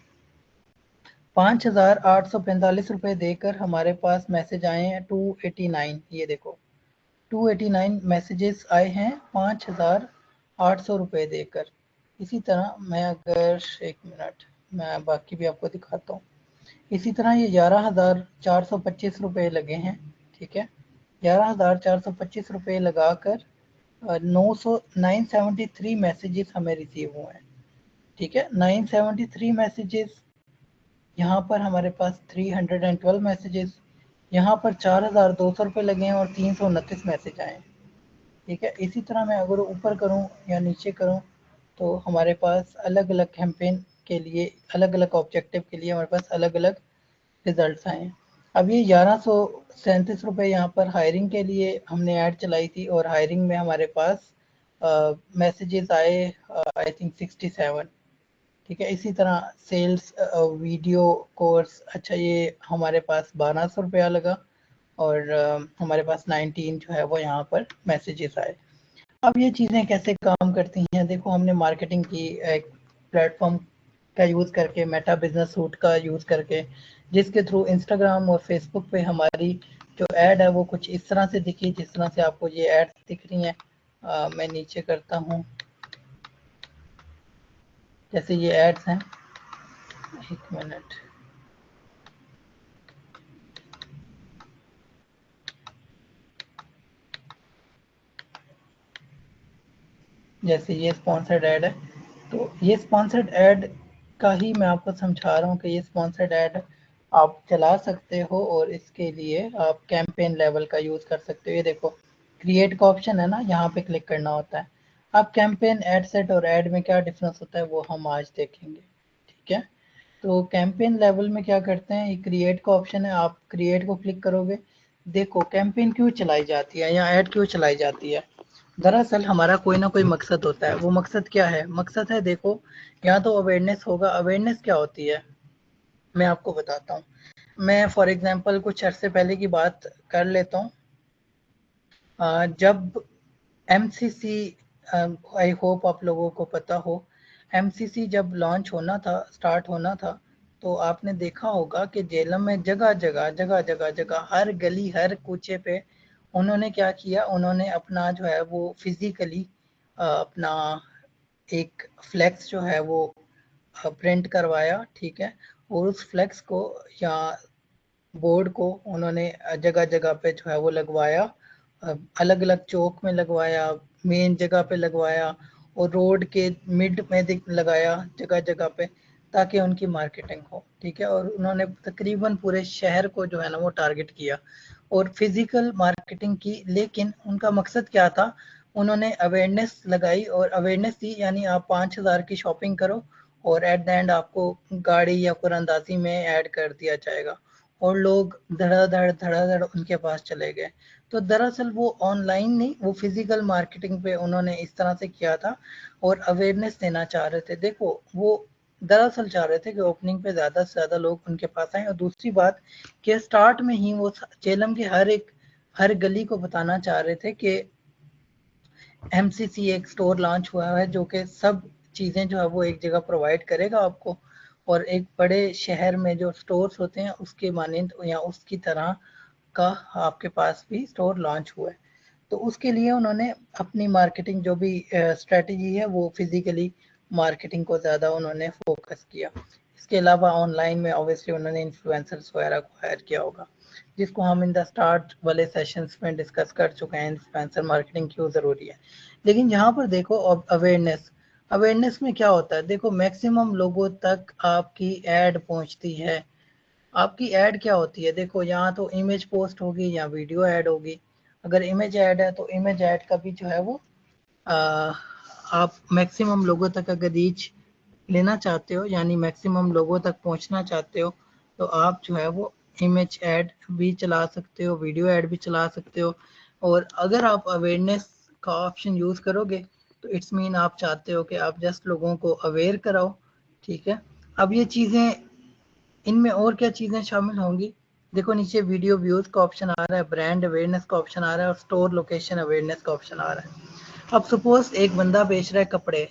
5,845 रुपये देकर हमारे पास मैसेज आए हैं 289, ये देखो 289 मैसेजेस आए हैं 5,800 रुपये देकर। इसी तरह मैं अगर 1 मिनट मैं बाकी भी आपको दिखाता हूँ। इसी तरह ये 11,425 रुपये लगे हैं, ठीक है, 11,425 रुपये लगाकर 973 मैसेजेस हमें रिसीव हुए हैं, ठीक है। 973 मैसेजेस, यहाँ पर हमारे पास 312 मैसेजेस, यहाँ पर 4,200 रुपये लगे हैं और 329 मैसेज आए हैं, ठीक है। इसी तरह मैं अगर ऊपर करूँ या नीचे करूँ तो हमारे पास अलग अलग कैंपेन के लिए, अलग अलग ऑब्जेक्टिव के लिए हमारे पास अलग अलग रिजल्ट्स आए हैं। अब ये 1137 रुपये यहाँ पर हायरिंग के लिए हमने ऐड चलाई थी, और हायरिंग में हमारे पास मैसेजेस आए आई थिंक 67, ठीक है। इसी तरह सेल्स वीडियो कोर्स, अच्छा ये हमारे पास 1,200 रुपया लगा, और हमारे पास 19 जो है वो यहाँ पर मैसेजेस आए। अब ये चीज़ें कैसे काम करती हैं, देखो हमने मार्केटिंग की एक प्लेटफॉर्म का यूज़ करके, मेटा बिजनेस सूट का यूज़ करके, जिसके थ्रू इंस्टाग्राम और फेसबुक पे हमारी जो ऐड है वो कुछ इस तरह से दिखी, जिस तरह से आपको ये ऐड दिख रही हैं। मैं नीचे करता हूँ, जैसे ये एड्स हैं, एक मिनट, जैसे ये स्पॉन्सर्ड ऐड है, तो ये स्पॉन्सर्ड ऐड का ही मैं आपको समझा रहा हूँ कि ये स्पॉन्सर्ड ऐड आप चला सकते हो और इसके लिए आप कैंपेन लेवल का यूज़ कर सकते हो। ये देखो क्रिएट का ऑप्शन है ना, यहाँ पे क्लिक करना होता है। अब कैंपेन, एड सेट और ऐड में क्या डिफरेंस होता है वो हम आज देखेंगे, ठीक है। तो कैंपेन लेवल में क्या करते हैं, ये क्रिएट का ऑप्शन है, आप क्रिएट को क्लिक करोगे। देखो कैंपेन क्यों चलाई जाती है या ऐड क्यों चलाई जाती है, दरअसल हमारा कोई ना कोई मकसद होता है। वो मकसद क्या है, मकसद है देखो, या तो अवेयरनेस होगा। अवेयरनेस क्या होती है मैं आपको बताता हूँ। मैं फॉर एग्जांपल कुछ अरसे पहले की बात कर लेता हूँ। जब एमसीसी, आई होप आप लोगों को पता हो, एमसीसी जब लॉन्च होना था, स्टार्ट होना था, तो आपने देखा होगा कि जेलम में जगह जगह जगह जगह जगह हर गली हर कूचे पे उन्होंने क्या किया, उन्होंने अपना जो है वो फिजिकली अपना एक फ्लेक्स जो है वो प्रिंट करवाया, ठीक है। और उस फ्लेक्स को या बोर्ड को उन्होंने जगह जगह पे जो है वो लगवाया, अलग अलग चौक में लगवाया, मेन जगह पे लगवाया और रोड के मिड में लगाया जगह जगह पे, ताकि उनकी मार्केटिंग हो, ठीक है। और उन्होंने तकरीबन पूरे शहर को जो है ना वो टारगेट किया और फिजिकल मार्केटिंग की। लेकिन उनका मकसद क्या था, उन्होंने अवेयरनेस लगाई और अवेयरनेस दी, यानी आप 5,000 की शॉपिंग करो और एट द एंड आपको गाड़ी या कुरानंदाजी में ऐड कर दिया जाएगा, और लोग धड़ाधड़ उनके पास चले गए। तो दरअसल वो ऑनलाइन नहीं, वो फिजिकल मार्केटिंग पे उन्होंने इस तरह से किया था और अवेयरनेस देना चाह रहे थे। देखो वो दरअसल चाह रहे थे कि ओपनिंग पे ज़्यादा से ज़्यादा लोग उनके पास आए, और दूसरी बात कि स्टार्ट में ही वो चेलम के हर गली को बताना चाह रहे थे कि एमसीसी एक स्टोर लॉन्च हुआ है जो कि सब चीज़ें जो है वो एक जगह प्रोवाइड करेगा आपको, और एक बड़े शहर में जो स्टोर्स होते हैं उसके मानंद या उसकी तरह का आपके पास भी स्टोर लॉन्च हुआ है। तो उसके लिए उन्होंने अपनी मार्केटिंग जो भी स्ट्रेटजी है वो फिजिकली मार्केटिंग को ज़्यादा उन्होंने फोकस किया। इसके अलावा ऑनलाइन में ऑब्वियसली उन्होंने इन्फ्लुएंसर्स वगैरह को हायर किया होगा, जिसको हम इन द स्टार्ट वाले सेशंस में डिस्कस कर चुके हैं, इन्फ्लुएंसर मार्केटिंग क्यों ज़रूरी है। लेकिन यहाँ पर देखो अवेयरनेस, अवेयरनेस में क्या होता है, देखो मैक्सिमम लोगों तक आपकी एड पहुँचती है। आपकी ऐड क्या होती है, देखो यहाँ तो इमेज पोस्ट होगी या वीडियो ऐड होगी। अगर इमेज ऐड है तो इमेज ऐड का भी जो है वो आप मैक्सिमम लोगों तक अगर रीच लेना चाहते हो, यानी मैक्सिमम लोगों तक पहुंचना चाहते हो, तो आप जो है वो इमेज ऐड भी चला सकते हो, वीडियो ऐड भी चला सकते हो। और अगर आप अवेयरनेस का ऑप्शन यूज़ करोगे तो इट्स मीन आप चाहते हो कि आप जस्ट लोगों को अवेयर कराओ, ठीक है। अब ये चीज़ें, इनमें और क्या चीज़ें शामिल होंगी, देखो नीचे वीडियो व्यूज़ का ऑप्शन आ रहा है, ब्रांड अवेयरनेस का ऑप्शन आ रहा है और स्टोर लोकेशन अवेयरनेस का ऑप्शन आ रहा है। अब सपोज एक बंदा बेच रहा है कपड़े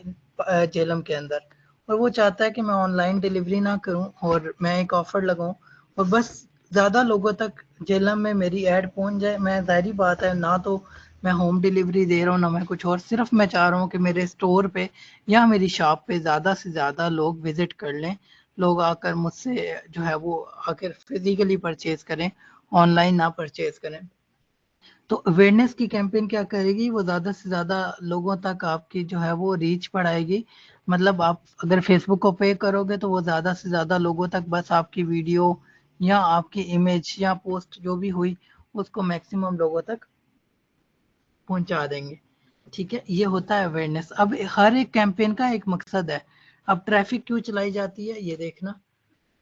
जेलम के अंदर, और वो चाहता है कि मैं ऑनलाइन डिलीवरी ना करूं और मैं एक ऑफर लगाऊं और बस ज़्यादा लोगों तक जेलम में मेरी ऐड पहुंच जाए। मैं ज़ाहिरी बात है ना, तो मैं होम डिलीवरी दे रहा हूँ ना मैं कुछ और, सिर्फ मैं चाह रहा हूँ कि मेरे स्टोर पे या मेरी शॉप पे ज़्यादा से ज़्यादा लोग विजिट कर लें, लोग आकर मुझसे जो है वो आकर फिजिकली परचेज करें, ऑनलाइन ना परचेज करें। तो अवेयरनेस की कैंपेन क्या करेगी, वो ज़्यादा से ज़्यादा लोगों तक आपकी जो है वो रीच बढ़ाएगी। मतलब आप अगर फेसबुक को पे करोगे तो वो ज़्यादा से ज़्यादा लोगों तक बस आपकी वीडियो या आपकी इमेज या पोस्ट जो भी हुई उसको मैक्सिमम लोगों तक पहुंचा देंगे, ठीक है। ये होता है अवेयरनेस। अब हर एक कैंपेन का एक मकसद है। अब ट्रैफिक क्यों चलाई जाती है ये देखना।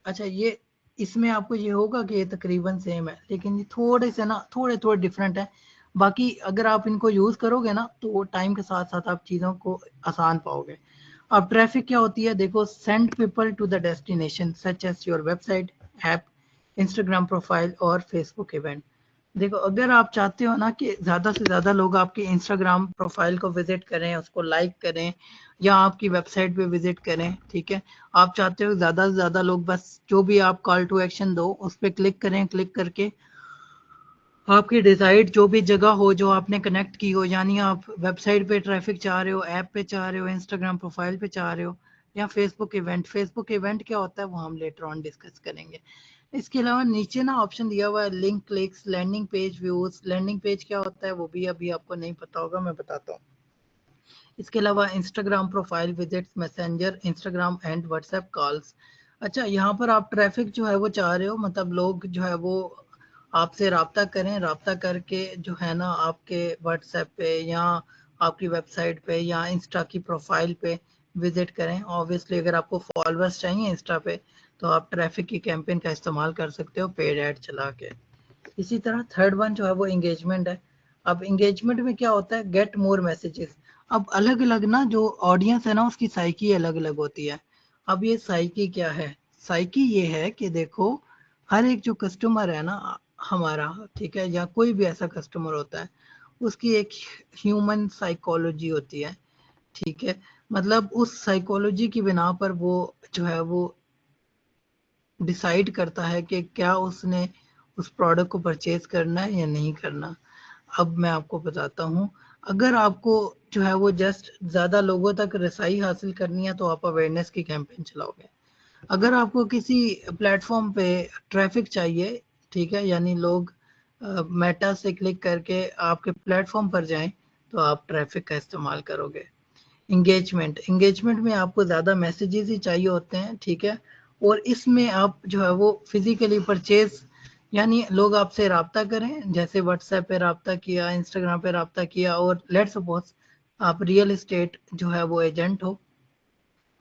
अच्छा, ये इसमें आपको ये होगा कि ये तकरीबन सेम है, लेकिन ये थोड़े से ना थोड़े थोड़े डिफरेंट है। बाकी अगर आप इनको यूज़ करोगे ना तो टाइम के साथ साथ आप चीज़ों को आसान पाओगे। अब ट्रैफिक क्या होती है, देखो send people to the destination such as your website, app, Instagram profile और फेसबुक इवेंट। देखो अगर आप चाहते हो ना कि ज़्यादा से ज़्यादा लोग आपके इंस्टाग्राम प्रोफाइल को विजिट करें, उसको लाइक करें या आपकी वेबसाइट पे विजिट करें, ठीक है, आप चाहते हो ज़्यादा से ज़्यादा लोग बस जो भी आप कॉल टू एक्शन दो उस पर क्लिक करें, क्लिक करके आपकी डिजाइड जो भी जगह हो जो आपने कनेक्ट की हो, यानी आप वेबसाइट पे ट्रैफिक चाह रहे हो, ऐप पे चाह रहे हो, इंस्टाग्राम प्रोफाइल पे चाह रहे हो या फेसबुक इवेंट क्या होता है वो हम लेटर ऑन डिस्कस करेंगे। इसके अलावा नीचे ना ऑप्शन दिया हुआ है link clicks, landing page views. Landing page क्या होता है वो भी अभी आपको नहीं पता होगा, मैं बताता हूँ। इसके अलावा Instagram profile visits, messenger, Instagram and WhatsApp calls. अच्छा, यहाँ पर आप ट्रैफिक जो है वो चाह रहे हो, मतलब लोग जो है वो आपसे राब्ता करें, राब्ता करके जो है ना आपके व्हाट्सएप पे या आपकी वेबसाइट पे या इंस्टा की प्रोफाइल पे विजिट करें। ऑब्वियसली अगर आपको फॉलोअर्स चाहिए इंस्टा पे तो आप ट्रैफिक की कैंपेन का इस्तेमाल कर सकते हो पेड ऐड चला के। इसी तरह थर्ड वन जो है वो एंगेजमेंट है। अब एंगेजमेंट में क्या होता है, गेट मोर मैसेजेस। अब अलग अलग ना जो ऑडियंस है ना उसकी साइकी अलग अलग होती है। अब ये साइकी क्या है, साइकी ये है कि देखो हर एक जो कस्टमर है ना हमारा, ठीक है, या कोई भी ऐसा कस्टमर होता है उसकी एक ह्यूमन साइकोलॉजी होती है, ठीक है, मतलब उस साइकोलॉजी की बिना पर वो जो है वो डिसाइड करता है कि क्या उसने उस प्रोडक्ट को परचेज करना है या नहीं करना। अब मैं आपको बताता हूँ, अगर आपको जो है वो जस्ट ज़्यादा लोगों तक रसाई हासिल करनी है तो आप अवेयरनेस की कैंपेन चलाओगे। अगर आपको किसी प्लेटफॉर्म पे ट्रैफिक चाहिए, ठीक है, यानी लोग मेटा से क्लिक करके आपके प्लेटफॉर्म पर जाएं तो आप ट्रैफिक का इस्तेमाल करोगे। एंगेजमेंट में आपको ज़्यादा मैसेजेस ही चाहिए होते हैं, ठीक है, और इसमें आप जो है वो फिजिकली परचेज, यानी लोग आपसे रब्ता करें, जैसे व्हाट्सएप पे रब्ता किया, इंस्टाग्राम पे रब्ता किया, और लेट्स सपोज आप रियल एस्टेट जो है वो एजेंट हो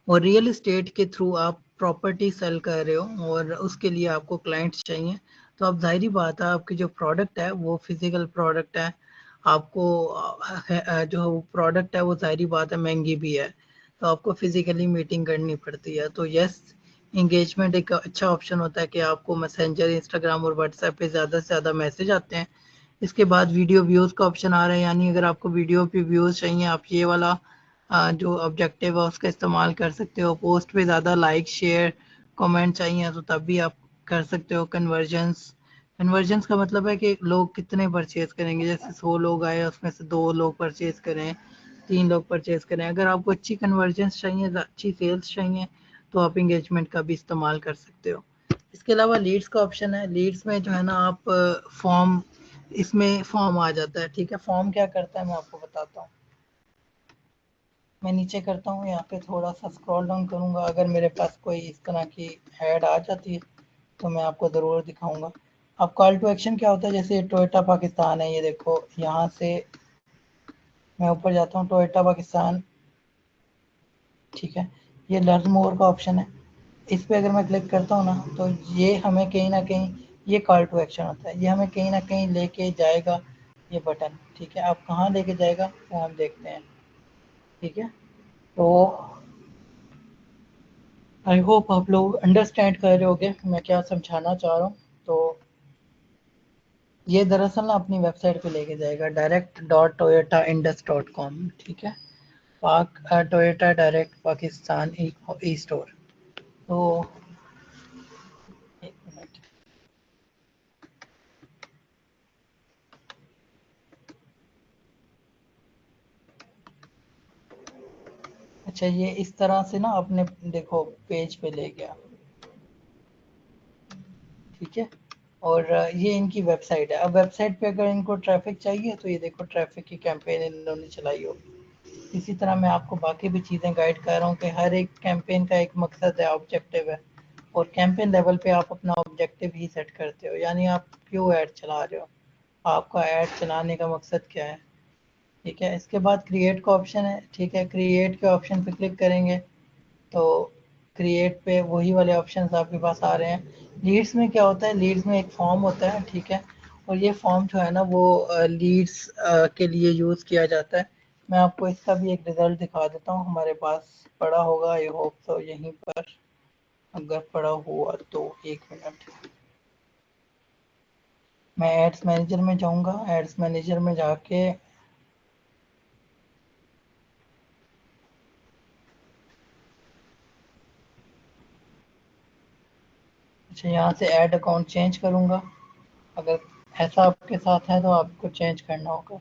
और रियल एस्टेट के थ्रू आप प्रॉपर्टी सेल कर रहे हो और उसके लिए आपको क्लाइंट्स चाहिए, तो अब जाहिर बात है आपकी जो प्रोडक्ट है वो फिजिकल प्रोडक्ट है, आपको जो प्रोडक्ट है वो जाहिर बात है महंगी भी है, तो आपको फिजिकली मीटिंग करनी पड़ती है। तो यस, इंगेजमेंट एक अच्छा ऑप्शन होता है कि आपको मैसेंजर, इंस्टाग्राम और व्हाट्सएप पे ज़्यादा से ज़्यादा मैसेज आते हैं। इसके बाद वीडियो व्यूज़ का ऑप्शन आ रहा है, यानी अगर आपको वीडियो पे व्यूज़ चाहिए आप ये वाला जो ऑब्जेक्टिव है उसका इस्तेमाल कर सकते हो। पोस्ट पे ज़्यादा लाइक शेयर कमेंट चाहिए तो तब भी आप कर सकते हो। कन्वर्जन्स का मतलब है कि लोग कितने परचेज करेंगे, जैसे 100 लोग आए उसमें से 2 लोग परचेज करें, 3 लोग परचेज करें। अगर आपको अच्छी कन्वर्जन्स चाहिए, अच्छी सेल्स चाहिए तो आप इंगेजमेंट का भी इस्तेमाल कर सकते हो। इसके अलावा लीड्स का ऑप्शन है। लीड्स में जो है ना आप फॉर्म, इसमें फॉर्म आ जाता है, ठीक है। फॉर्म क्या करता है मैं आपको बताता हूँ। मैं नीचे करता हूँ, यहाँ पे थोड़ा सा स्क्रॉल डाउन करूँगा, अगर मेरे पास कोई इस तरह की ऐड आ जाती है तो मैं आपको ज़रूर दिखाऊंगा। अब कॉल टू एक्शन क्या होता है, जैसे टोयोटा पाकिस्तान है, ये देखो यहाँ से मैं ऊपर जाता हूँ, टोयोटा पाकिस्तान, ठीक है, ये लर्न मोर का ऑप्शन है। इस पर अगर मैं क्लिक करता हूँ ना तो ये हमें कहीं ना कहीं, ये कॉल टू एक्शन होता है, ये हमें कहीं ना कहीं लेके जाएगा ये बटन, ठीक है। आप कहाँ लेके जाएगा वो हम देखते हैं, ठीक है। तो आई होप आप लोग अंडरस्टैंड कर रहे होगे मैं क्या समझाना चाह रहा हूँ। तो ये दरअसल ना अपनी वेबसाइट पे लेके जाएगा direct.toyotaindus.com, ठीक है, पाक Toyota direct Pakistan e store. तो एक मिनट, अच्छा ये इस तरह से ना अपने देखो पेज पे ले गया, ठीक है, और ये इनकी वेबसाइट है। अब वेबसाइट पे अगर इनको ट्रैफिक चाहिए तो ये देखो ट्रैफिक की कैंपेन इन्होंने चलाई होगी। इसी तरह मैं आपको बाकी भी चीज़ें गाइड कर रहा हूँ कि हर एक कैंपेन का एक मकसद है, ऑब्जेक्टिव है, और कैंपेन लेवल पे आप अपना ऑब्जेक्टिव ही सेट करते हो, यानी आप क्यों ऐड चला रहे हो, आपका ऐड चलाने का मकसद क्या है, ठीक है। इसके बाद क्रिएट का ऑप्शन है, ठीक है, क्रिएट के ऑप्शन पे क्लिक करेंगे तो क्रिएट पे वही वाले ऑप्शंस आपके पास आ रहे हैं। लीड्स में क्या होता है, लीड्स में एक फॉर्म होता है, ठीक है, और ये फॉर्म जो है ना वो लीड्स के लिए यूज़ किया जाता है। मैं आपको इसका भी एक रिज़ल्ट दिखा देता हूँ, हमारे पास पड़ा होगा, आई होप तो यहीं पर, अगर पड़ा हुआ तो एक मिनट। मैं एड्स मैनेजर में जाऊंगा। एड्स मैनेजर में जाके अच्छा यहाँ से ऐड अकाउंट चेंज करूंगा। अगर ऐसा आपके साथ है तो आपको चेंज करना होगा।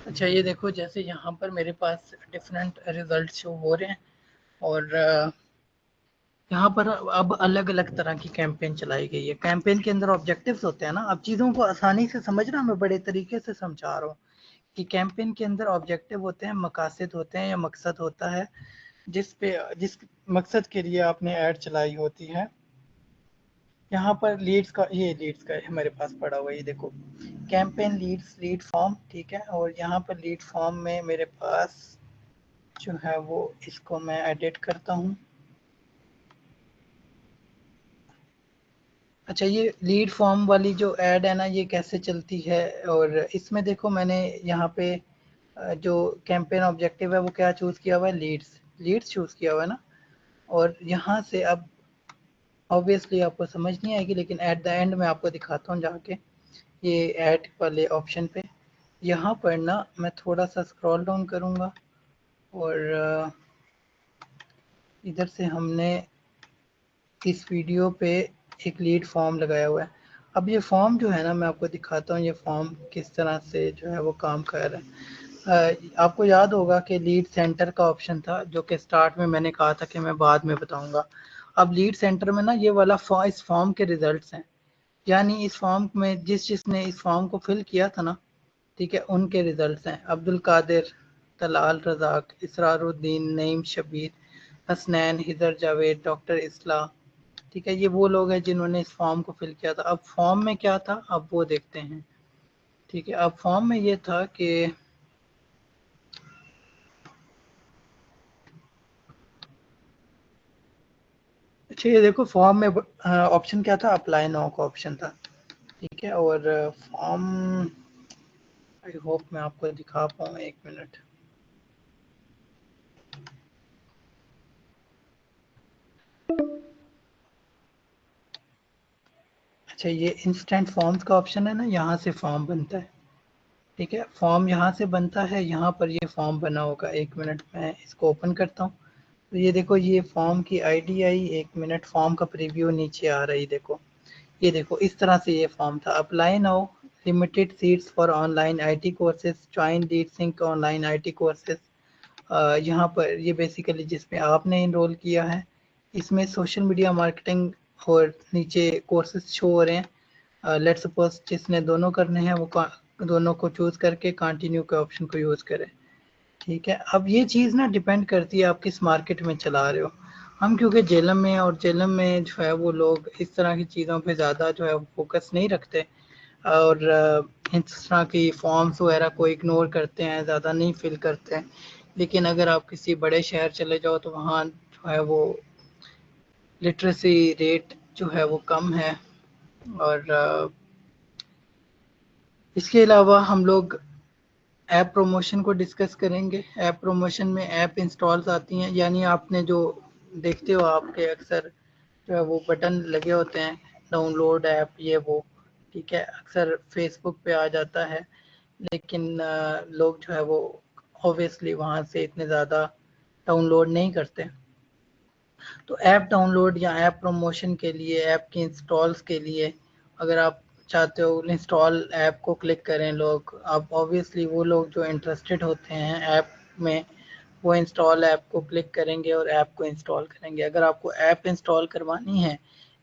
अच्छा ये देखो, जैसे यहाँ पर मेरे पास डिफरेंट रिजल्ट शो हो रहे हैं और यहाँ पर अब अलग अलग तरह की कैंपेन चलाई गई है। कैंपेन के अंदर ऑब्जेक्टिव्स होते हैं ना, अब चीज़ों को आसानी से समझना, मैं बड़े तरीके से समझा रहा हूँ कि कैंपेन के अंदर ऑब्जेक्टिव होते हैं, मकासद होते हैं या मकसद होता है जिस मकसद के लिए आपने ऐड चलाई होती है। यहाँ पर लीड्स का हमारे पास पड़ा हुआ है, ये देखो कैंपेन लीड्स, लीड फॉर्म, ठीक है। और यहाँ पर लीड फॉर्म में मेरे पास जो है वो, इसको मैं एडिट करता हूँ। अच्छा ये लीड फॉर्म वाली जो ऐड है ना, ये कैसे चलती है, और इसमें देखो मैंने यहाँ पे जो कैंपेन ऑब्जेक्टिव है वो क्या चूज किया हुआ है, लीड्स, लीड्स चूज किया हुआ है ना। और यहाँ से अब ऑब्वियसली आपको समझ नहीं आएगी, लेकिन एट द एंड मैं आपको दिखाता हूँ जाके ये ऐड वाले ऑप्शन पे। यहाँ पर ना मैं थोड़ा सा स्क्रॉल डाउन करूँगा और इधर से हमने इस वीडियो पे एक लीड फॉर्म लगाया हुआ है। अब ये फॉर्म जो है ना, मैं आपको दिखाता हूँ ये फॉर्म किस तरह से जो है वो काम कर रहा है। आपको याद होगा कि लीड सेंटर का ऑप्शन था, जो कि स्टार्ट में मैंने कहा था कि मैं बाद में बताऊंगा। अब लीड सेंटर में ना ये वाला इस फॉर्म के रिजल्ट्स हैं, यानी इस फॉर्म में जिसने इस फॉर्म को फिल किया था ना, ठीक है, उनके रिजल्ट्स हैं। अब्दुल कादिर, तलाल रज़ाक, इसरारुद्दीन, नईम शबीर, हसनैन, हिदर जावेद, डॉक्टर इस्ला, ठीक है, ये वो लोग हैं जिन्होंने इस फॉर्म को फिल किया था। अब फॉर्म में क्या था, अब वो देखते हैं। ठीक है, अब फॉर्म में ये था कि अच्छा ये देखो फॉर्म में ऑप्शन क्या था, अप्लाई नाउ का ऑप्शन था, ठीक है। और फॉर्म, आई होप मैं आपको दिखा पाऊँ, एक मिनट। अच्छा ये इंस्टेंट फॉर्म्स का ऑप्शन है ना, यहाँ से फॉर्म बनता है, ठीक है, फॉर्म यहाँ से बनता है। यहाँ पर ये फॉर्म बना होगा, एक मिनट मैं इसको ओपन करता हूँ। तो ये देखो ये फॉर्म की आईडी आई, एक मिनट, फॉर्म का प्रीव्यू नीचे आ रही, देखो ये देखो इस तरह से ये फॉर्म था। Apply now, limited seats for online IT courses, join lead sync online IT courses. यहाँ पर ये बेसिकली जिसमें आपने इनरोल किया है, इसमें सोशल मीडिया मार्केटिंग और नीचे कोर्सेज शो हो रहे हैं। लेट्स सपोज जिसने दोनों करने हैं वो दोनों को चूज करके कंटिन्यू के ऑप्शन को यूज करें, ठीक है। अब ये चीज़ ना डिपेंड करती है आप किस मार्केट में चला रहे हो। हम क्योंकि जेलम में, और जेलम में जो है वो लोग इस तरह की चीज़ों पे ज़्यादा जो है फोकस नहीं रखते, और इस तरह की फॉर्म्स वगैरह को इग्नोर करते हैं, ज़्यादा नहीं फिल करते हैं। लेकिन अगर आप किसी बड़े शहर चले जाओ तो वहाँ जो है वो लिटरेसी रेट जो है वो कम है। और इसके अलावा हम लोग ऐप प्रमोशन को डिस्कस करेंगे। ऐप प्रमोशन में ऐप इंस्टॉल्स आती हैं, यानी आपने जो देखते हो आपके अक्सर जो है वो बटन लगे होते हैं, डाउनलोड ऐप, ये वो, ठीक है, अक्सर फेसबुक पे आ जाता है। लेकिन लोग जो है वो ऑब्वियसली वहाँ से इतने ज़्यादा डाउनलोड नहीं करते। तो ऐप डाउनलोड या ऐप प्रमोशन के लिए, ऐप के इंस्टॉल्स के लिए, अगर आप चाहते हो इंस्टॉल ऐप को क्लिक करें लोग, अब ऑब्वियसली वो लोग जो इंटरेस्टेड होते हैं ऐप में, वो इंस्टॉल ऐप को क्लिक करेंगे और ऐप को इंस्टॉल करेंगे। अगर आपको ऐप इंस्टॉल करवानी है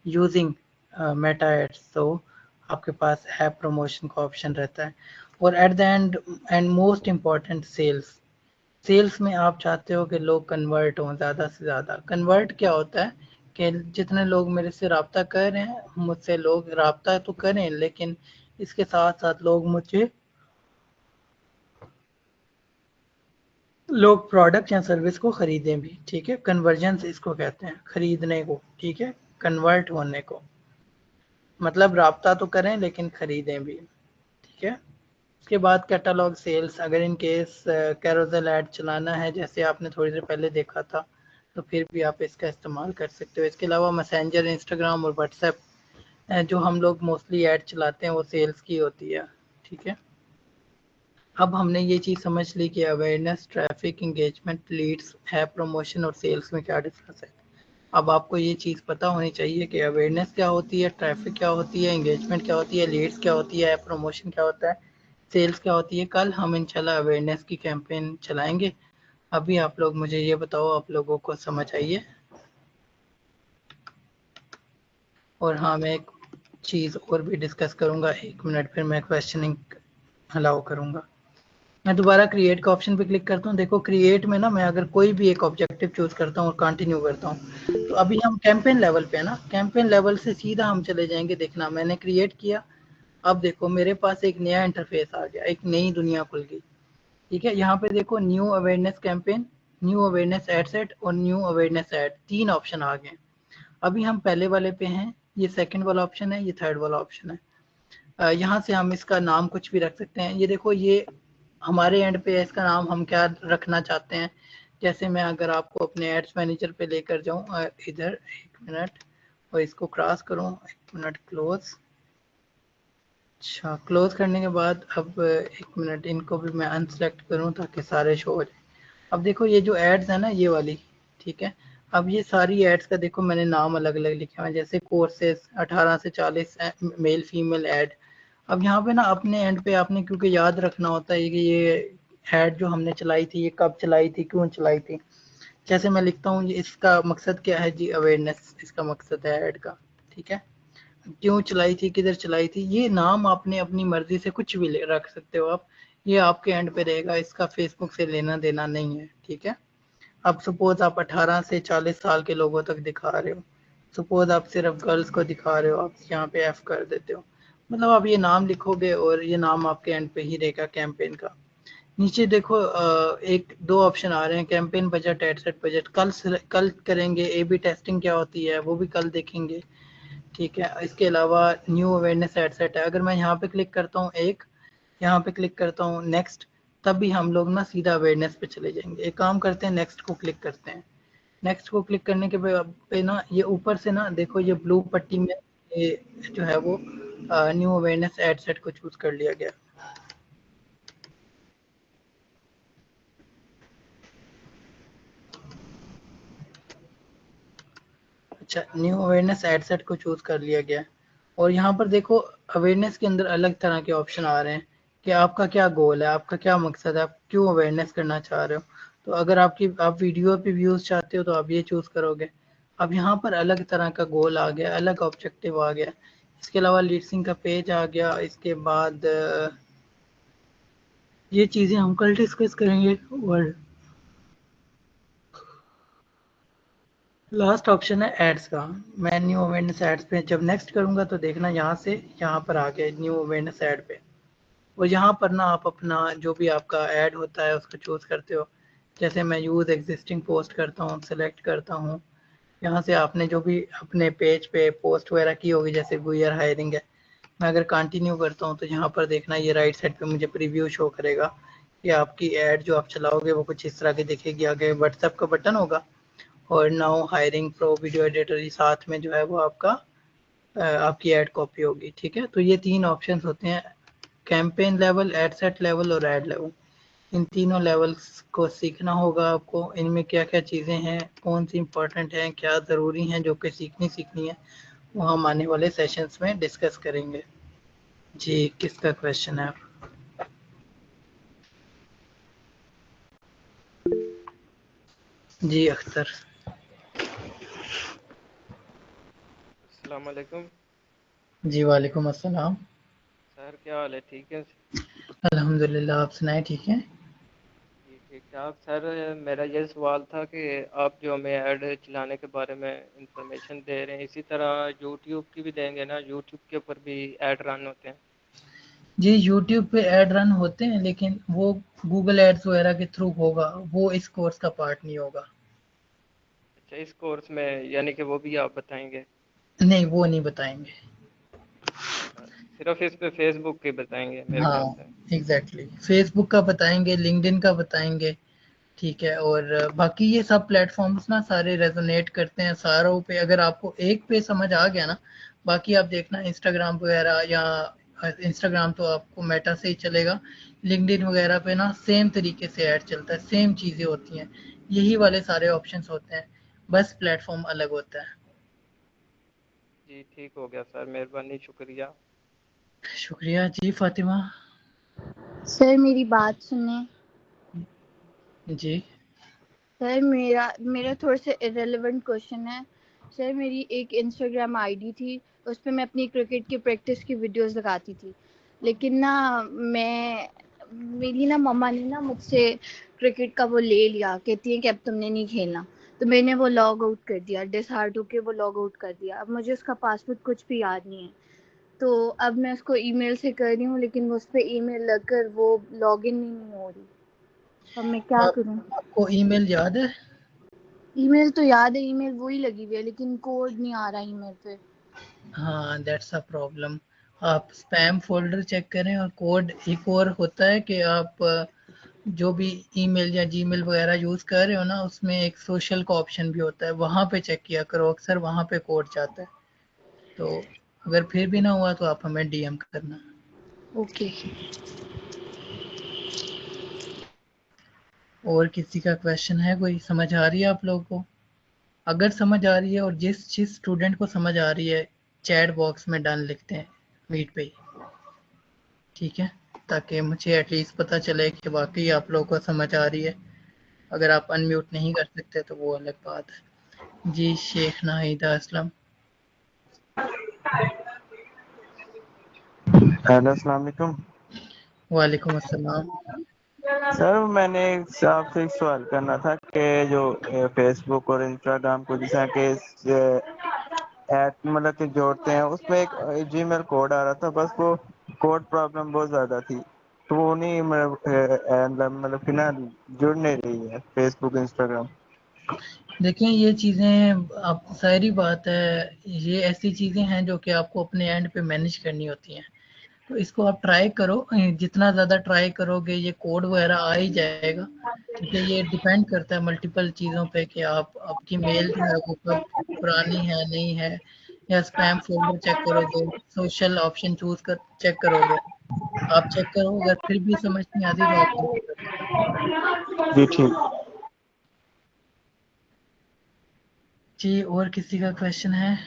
यूजिंग मेटा एड्स, तो आपके पास ऐप प्रमोशन का ऑप्शन रहता है। और at the end most important, sales. Sales में आप चाहते हो कि लोग कन्वर्ट हों, ज़्यादा से ज़्यादा। कन्वर्ट क्या होता है कि जितने लोग मेरे से रब्ता कर रहे हैं, मुझसे लोग रब्ता तो करें, लेकिन इसके साथ साथ लोग मुझे लोग प्रोडक्ट या सर्विस को खरीदें भी, ठीक है। कन्वर्जन इसको कहते हैं, खरीदने को, ठीक है, कन्वर्ट होने को, मतलब राब्ता तो करें लेकिन खरीदें भी, ठीक है। उसके बाद कैटलॉग सेल्स, अगर इन केस कैरोसेल ऐड चलाना है जैसे आपने थोड़ी देर पहले देखा था, तो फिर भी आप इसका इस्तेमाल कर सकते हो। इसके अलावा मैसेंजर, इंस्टाग्राम और व्हाट्सएप जो हम लोग मोस्टली ऐड चलाते हैं वो सेल्स की होती है, ठीक है। अब हमने ये चीज़ समझ ली कि अवेयरनेस, ट्रैफिक, इंगेजमेंट, लीड्स, है प्रमोशन और सेल्स में क्या डिफरेंस है। अब आपको ये चीज़ पता होनी चाहिए कि अवेयरनेस क्या होती है, ट्रैफिक क्या होती है, इंगेजमेंट क्या होती है, लीड्स क्या होती है, प्रमोशन क्या होता है, सेल्स क्या होती है। कल हम इंशाल्लाह अवेयरनेस की कैंपेन चलाएंगे। अभी आप लोग मुझे ये बताओ, आप लोगों को समझ आई है? और हाँ, मैं एक चीज़ और भी डिस्कस करूँगा, 1 मिनट, फिर मैं क्वेश्चनिंग अलाउ करूँगा। मैं दोबारा क्रिएट का ऑप्शन पे क्लिक करता हूँ। देखो क्रिएट में ना मैं अगर कोई भी एक ऑब्जेक्टिव चूज करता हूँ और कंटिन्यू करता हूँ, तो अभी हम कैंपेन लेवल पे है ना, कैंपेन लेवल से सीधा हम चले जाएंगे। देखना, मैंने क्रिएट किया, अब देखो मेरे पास एक नया इंटरफेस आ गया, एक नई दुनिया खुल गई, ठीक है। यहाँ पे देखो new awareness campaign, new awareness ad set और न्यू अवेयरनेस एड, 3 ऑप्शन आ गए। अभी हम पहले वाले पे हैं, ये सेकंड वाला ऑप्शन है, ये थर्ड वाला ऑप्शन है। यहाँ से हम इसका नाम कुछ भी रख सकते हैं। ये देखो, ये हमारे एंड पे है, इसका नाम हम क्या रखना चाहते हैं। जैसे मैं अगर आपको अपने एड्स मैनेजर पे लेकर जाऊं, इधर 1 मिनट, और इसको क्रॉस करूं, 1 मिनट, क्लोज। अच्छा, क्लोज करने के बाद अब 1 मिनट, इनको भी मैं अनसेलेक्ट करूं ताकि सारे शो हो जाए। अब देखो ये जो एड्स है ना, ये वाली, ठीक है। अब ये सारी एड्स का देखो मैंने नाम अलग अलग लिखे हुए हैं, जैसे कोर्सेज 18 से 40 मेल फीमेल एड। अब यहाँ पे ना अपने एंड पे आपने क्योंकि याद रखना होता है कि ये एड जो हमने चलाई थी ये कब चलाई थी, क्यों चलाई थी। जैसे मैं लिखता हूँ, इसका मकसद क्या है जी, अवेयरनेस इसका मकसद है एड का, ठीक है। क्यों चलाई थी, किधर चलाई थी, ये नाम आपने अपनी मर्जी से कुछ भी रख सकते हो आप, ये आपके एंड पे रहेगा, इसका फेसबुक से लेना देना नहीं है, ठीक है। अब सपोज आप 18 से 40 साल के लोगों तक दिखा रहे हो, सपोज आप सिर्फ गर्ल्स को दिखा रहे हो, आप यहाँ पे एफ कर देते हो, मतलब आप ये नाम लिखोगे और ये नाम आपके एंड पे ही रहेगा कैंपेन का। नीचे देखो एक दो ऑप्शन आ रहे हैं, कैंपेन बजट, एडसेट बजट। कल करेंगे। ए बी टेस्टिंग क्या होती है वो भी कल देखेंगे, ठीक है। इसके अलावा न्यू अवेयरनेस एडसेट है, अगर मैं यहाँ पे क्लिक करता हूँ, एक यहाँ पे क्लिक करता हूँ नेक्स्ट, तब भी हम लोग ना सीधा अवेयरनेस पे चले जाएंगे। एक काम करते हैं, नेक्स्ट को क्लिक करते हैं। नेक्स्ट को क्लिक करने के पे ना ये ऊपर से ना देखो, ये ब्लू पट्टी में ये जो है वो न्यू अवेयरनेस एडसेट को चूज कर लिया गया। अच्छा, न्यू अवेयरनेस एडसेट को चूज कर लिया गया। और यहाँ पर देखो अवेयरनेस के अंदर अलग तरह के ऑप्शन आ रहे हैं कि आपका क्या गोल है, आपका क्या मकसद है, आप क्यों अवेयरनेस करना चाह रहे हो। तो अगर आप वीडियो पे व्यूज चाहते हो तो आप ये चूज करोगे। अब यहाँ पर अलग तरह का गोल आ गया, अलग ऑब्जेक्टिव आ गया। इसके अलावा लीडसिंग का पेज आ गया। इसके बाद ये चीजें हम कल डिस्कस करेंगे। और लास्ट ऑप्शन है एड्स का। मैं न्यू अवेयरनेस एड्स पे जब नेक्स्ट करूंगा तो देखना यहाँ से यहाँ पर आ गया न्यू अवेयरनेस एड पे। और यहाँ पर ना आप अपना जो भी आपका ऐड होता है उसको चूज करते हो। जैसे मैं यूज एग्जिस्टिंग पोस्ट करता हूँ, सेलेक्ट करता हूँ। यहाँ से आपने जो भी अपने पेज पे पोस्ट वगैरह की होगी, जैसे गुयर हायरिंग है, मैं अगर कंटिन्यू करता हूँ तो यहाँ पर देखना ये राइट साइड पे मुझे प्रीव्यू शो करेगा कि आपकी ऐड जो आप चलाओगे वो कुछ इस तरह की दिखेगी। आगे व्हाट्सएप का बटन होगा और now hiring pro video editor, साथ में जो है वो आपका आपकी ऐड कॉपी होगी, ठीक है। तो ये 3 ऑप्शंस होते हैं, campaign level, ad set level और ऐड लेवल। इन तीनों लेवल्स को सीखना होगा आपको। इनमें क्या क्या चीज़ें हैं, कौन सी इंपॉर्टेंट हैं, क्या ज़रूरी हैं जो कि सीखनी है, वो हम आने वाले सेशंस में डिस्कस करेंगे। जी, किसका क्वेश्चन है? जी अख्तर। अस्सलाम वालेकुम। जी वालेकुम अस्सलाम। सर क्या हाल है, ठीक है? अल्हम्दुलिल्लाह, आप सुनाए, ठीक है? जी ठीक ठाक। सर मेरा ये सवाल था कि आप जो हमें ऐड चलाने के बारे में इंफॉर्मेशन दे रहे हैं, इसी तरह यूट्यूब की भी देंगे ना? यूट्यूब के ऊपर भी ऐड रन होते हैं? जी यूट्यूब पे ऐड रन होते हैं, लेकिन वो गूगल एड्स वगैरह के थ्रू होगा, वो इस कोर्स का पार्ट नहीं होगा। अच्छा, इस कोर्स में यानी कि वो भी आप बताएंगे? नहीं, वो नहीं बताएंगे। सिर्फ इस पे फेसबुक के बताएंगे मेरे ख्याल हाँ, से। एग्जैक्टली फेसबुक का बताएंगे, लिंक्डइन का बताएंगे, ठीक है। और बाकी ये सब प्लेटफॉर्म्स ना सारे रेजोनेट करते हैं सारों पे। अगर आपको एक पे समझ आ गया ना, बाकी आप देखना इंस्टाग्राम वगैरह, या इंस्टाग्राम तो आपको मेटा से ही चलेगा, लिंक्डइन वगैरह पे ना सेम तरीके से ऐड चलता है, सेम चीज़ें होती हैं, यही वाले सारे ऑप्शंस होते हैं, बस प्लेटफॉर्म अलग होता है। जी ठीक हो गया सर, मेहरबानी, शुक्रिया। शुक्रिया जी फातिमा। सर मेरी बात सुने। जी सर मेरा मेरा थोड़ा सा इरेलीवेंट क्वेश्चन है। सर मेरी एक इंस्टाग्राम आईडी थी, उस पर मैं अपनी क्रिकेट की प्रैक्टिस की वीडियोस लगाती थी, लेकिन ना मैं मेरी ना मम्मा ने ना मुझसे क्रिकेट का वो ले लिया, कहती है कि अब तुमने नहीं खेलना। तो मैंने वो लॉग आउट कर दिया, डिसहार्ट होके वो लॉग आउट कर दिया। अब मुझे उसका पासवर्ड कुछ भी याद नहीं है। तो अब मैं उसको ईमेल से कर रही हूँ, लेकिन उस पर ईमेल लगकर वो लॉगिन ही नहीं हो रही। अब मैं क्या करूँ? आपको ईमेल याद है? ईमेल तो याद है, ईमेल वही लगी हुई है, लेकिन कोड नहीं आ रहा ईमेल पे। हाँ, दैट्स अ प्रॉब्लम। आप स्पैम फोल्डर चेक करें, और कोड एक और होता है कि आप जो भी ईमेल या जीमेल वगैरह यूज़ कर रहे हो ना, उसमें एक सोशल का ऑप्शन भी होता है, वहाँ पे चेक किया करो, अक्सर वहाँ पे कोड जाता है। तो अगर फिर भी ना हुआ तो आप हमें डीएम करना। ओके। और किसी का क्वेश्चन है? कोई समझ आ रही है आप लोगों को? अगर समझ आ रही है, और जिस स्टूडेंट को समझ आ रही है, चैट बॉक्स में डन लिखते हैं मीट पे ही, ठीक है, ताकि मुझे एटलीस्ट पता चले कि वाकई आप लोगों को समझ आ रही है। अगर आप अनम्यूट नहीं कर सकते तो वो अलग बात है। जी शेख नाहिदा असलम। हेलो, अस्सलाम वालेकुम। वालेकुम अस्सलाम। सर मैंने आपसे एक सवाल करना था कि जो फेसबुक और इंस्टाग्राम को जैसा कि ऐड मतलब कि जोड़ते हैं, उसमें एक जीमेल कोड आ रहा था, बस वो कोड प्रॉब्लम बहुत ज़्यादा थी, तो वो नहीं मतलब कि ना जुड़ नहीं रही है फेसबुक इंस्टाग्राम। देखें, ये चीज़ें आप सारी बात है, ये ऐसी चीज़ें हैं जो कि आपको अपने एंड पे मैनेज करनी होती हैं। तो इसको आप ट्राई करो, जितना ज़्यादा ट्राई करोगे ये कोड वगैरह आ ही जाएगा, क्योंकि ये डिपेंड करता है मल्टीपल चीज़ों पे कि आप आपकी मेल जो है वो कब पुरानी है नहीं है, या स्पैम फोल्डर चेक करोगे, सोशल ऑप्शन चूज कर चेक करोगे। आप चेक करो, अगर फिर भी समझ नहीं आती तो आप हमसे कर लेना। जी ठीक। जी, और किसी का क्वेश्चन है?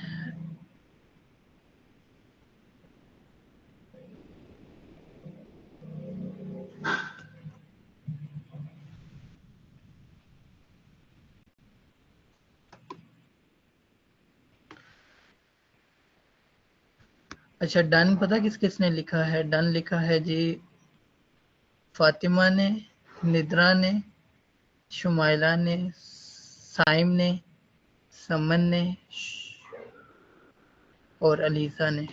अच्छा, डन पता किस किसने लिखा है? डन लिखा है जी फातिमा ने, निद्रा ने, शुमाइला ने, साइम ने, समन ने और अलीसा ने।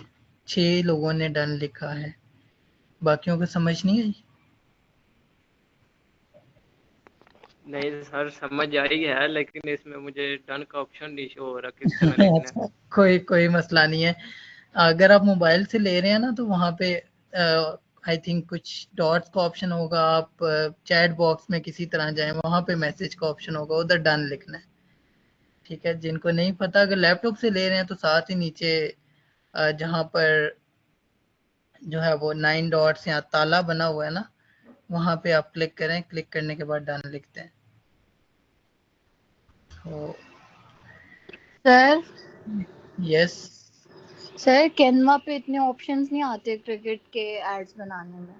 6 लोगों ने डन लिखा है। बाकियों को समझ नहीं आई? नहीं सर, समझ आई है, लेकिन इसमें मुझे डन का ऑप्शन नहीं शो हो रहा, किस तरह लिखना है। अच्छा, कोई कोई मसला नहीं है। अगर आप मोबाइल से ले रहे हैं ना, तो वहाँ पे आई थिंक कुछ डॉट्स का ऑप्शन होगा, आप चैट बॉक्स में किसी तरह जाएं, वहाँ पे मैसेज का ऑप्शन होगा, उधर डन लिखना है, ठीक है। जिनको नहीं पता, अगर लैपटॉप से ले रहे हैं तो साथ ही नीचे जहाँ पर जो है वो 9 डॉट्स या ताला बना हुआ है ना, वहाँ पे आप क्लिक करें, क्लिक करने के बाद डन लिखते हैं। तो सर यस, सर कैनवा पे इतने ऑप्शंस नहीं आते क्रिकेट के एड्स बनाने में?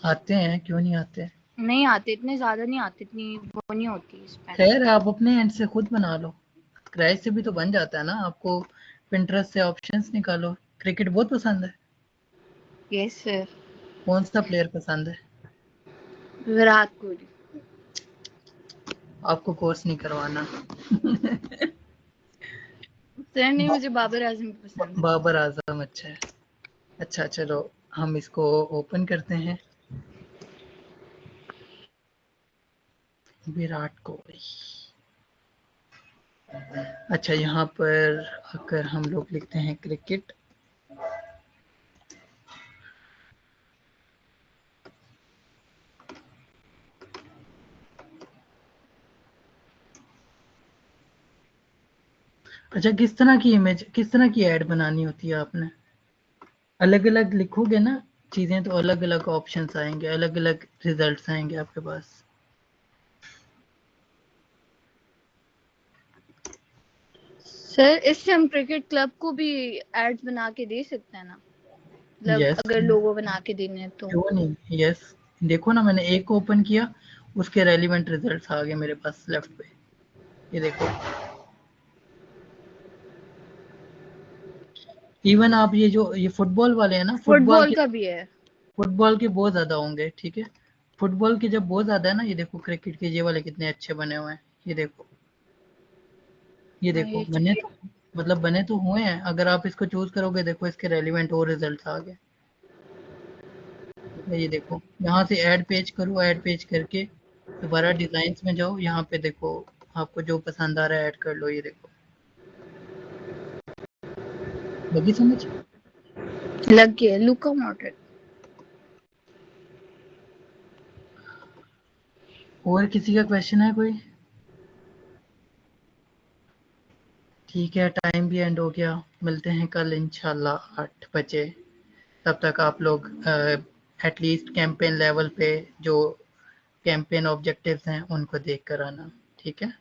आते हैं, क्यों नहीं आते? नहीं आते, इतने ज्यादा नहीं आते, इतनी वो नहीं होती इस पे। खैर, आप अपने एंड से खुद बना लो, क्रैश से भी तो बन जाता है ना। आपको पिंटरेस्ट से ऑप्शंस निकालो। क्रिकेट बहुत पसंद है? Yes sir. कौन सा प्लेयर पसंद है? विराट कोहली। आपको कोर्स नहीं करवाना। सर नहीं, मुझे बाबर आजम पसंद है। बाबर आजम, अच्छा है। अच्छा चलो, हम इसको ओपन करते हैं। विराट कोहली। अच्छा, यहाँ पर अगर हम लोग लिखते हैं क्रिकेट, अच्छा किस तरह की इमेज, किस तरह की ऐड बनानी होती है आपने? अलग अलग लिखोगे ना चीजें तो अलग अलग ऑप्शंस आएंगे, अलग अलग रिजल्ट्स आएंगे आपके पास। सर इससे हम क्रिकेट क्लब को भी एड्स बना के दे सकते हैं ना, मतलब यस, अगर लोगो बना के देने हैं तो। क्यों नहीं, यस। देखो ना, मैंने एक ओपन किया, उसके रेलिवेंट रिजल्ट्स आ गए मेरे पास लेफ्ट पे, ये देखो। इवन आप ये जो ये फुटबॉल वाले हैं ना, फुटबॉल का भी है। फुटबॉल के बहुत ज्यादा होंगे, ठीक है। फुटबॉल के जब बहुत ज्यादा है ना, ये देखो क्रिकेट के ये वाले कितने अच्छे बने हुए हैं, ये देखो, ये हाँ, देखो ये बने तो, मतलब बने तो हुए हैं। अगर आप इसको चूज करोगे, देखो इसके रेलिवेंट और रिजल्ट्स आ गए। ये देखो, यहाँ से ऐड पेज करो, ऐड पेज करके दोबारा डिजाइन्स में जाओ, यहाँ पे देखो आपको जो पसंद आ रहा है ऐड कर लो, ये देखो। लगी समझ? लग गया। लुका मॉडरेट। और किसी का क्वेश्चन है कोई? ठीक है, टाइम भी एंड हो गया। मिलते हैं कल इंशाल्लाह 8 बजे। तब तक आप लोग एटलीस्ट कैंपेन लेवल पे जो कैंपेन ऑब्जेक्टिव्स हैं उनको देख कर आना, ठीक है।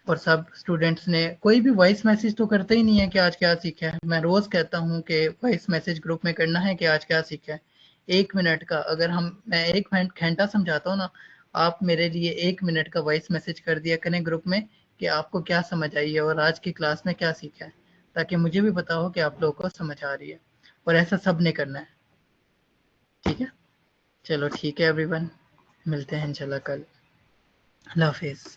और सब स्टूडेंट्स ने कोई भी वॉइस मैसेज तो करता ही नहीं है कि आज क्या सीखा है। मैं रोज कहता हूँ कि वॉइस मैसेज ग्रुप में करना है कि आज क्या सीखा है। 1 मिनट का, अगर मैं 1 घंटा समझाता हूँ ना, आप मेरे लिए 1 मिनट का वॉइस मैसेज कर दिया करें ग्रुप में कि आपको क्या समझ आई है और आज की क्लास में क्या सीखा है, ताकि मुझे भी पता हो कि आप लोगों को समझ आ रही है। और ऐसा सब ने करना है, ठीक है। चलो ठीक है एवरीवन, मिलते हैं इंशाल्लाह कल। अल्लाह हाफिज़।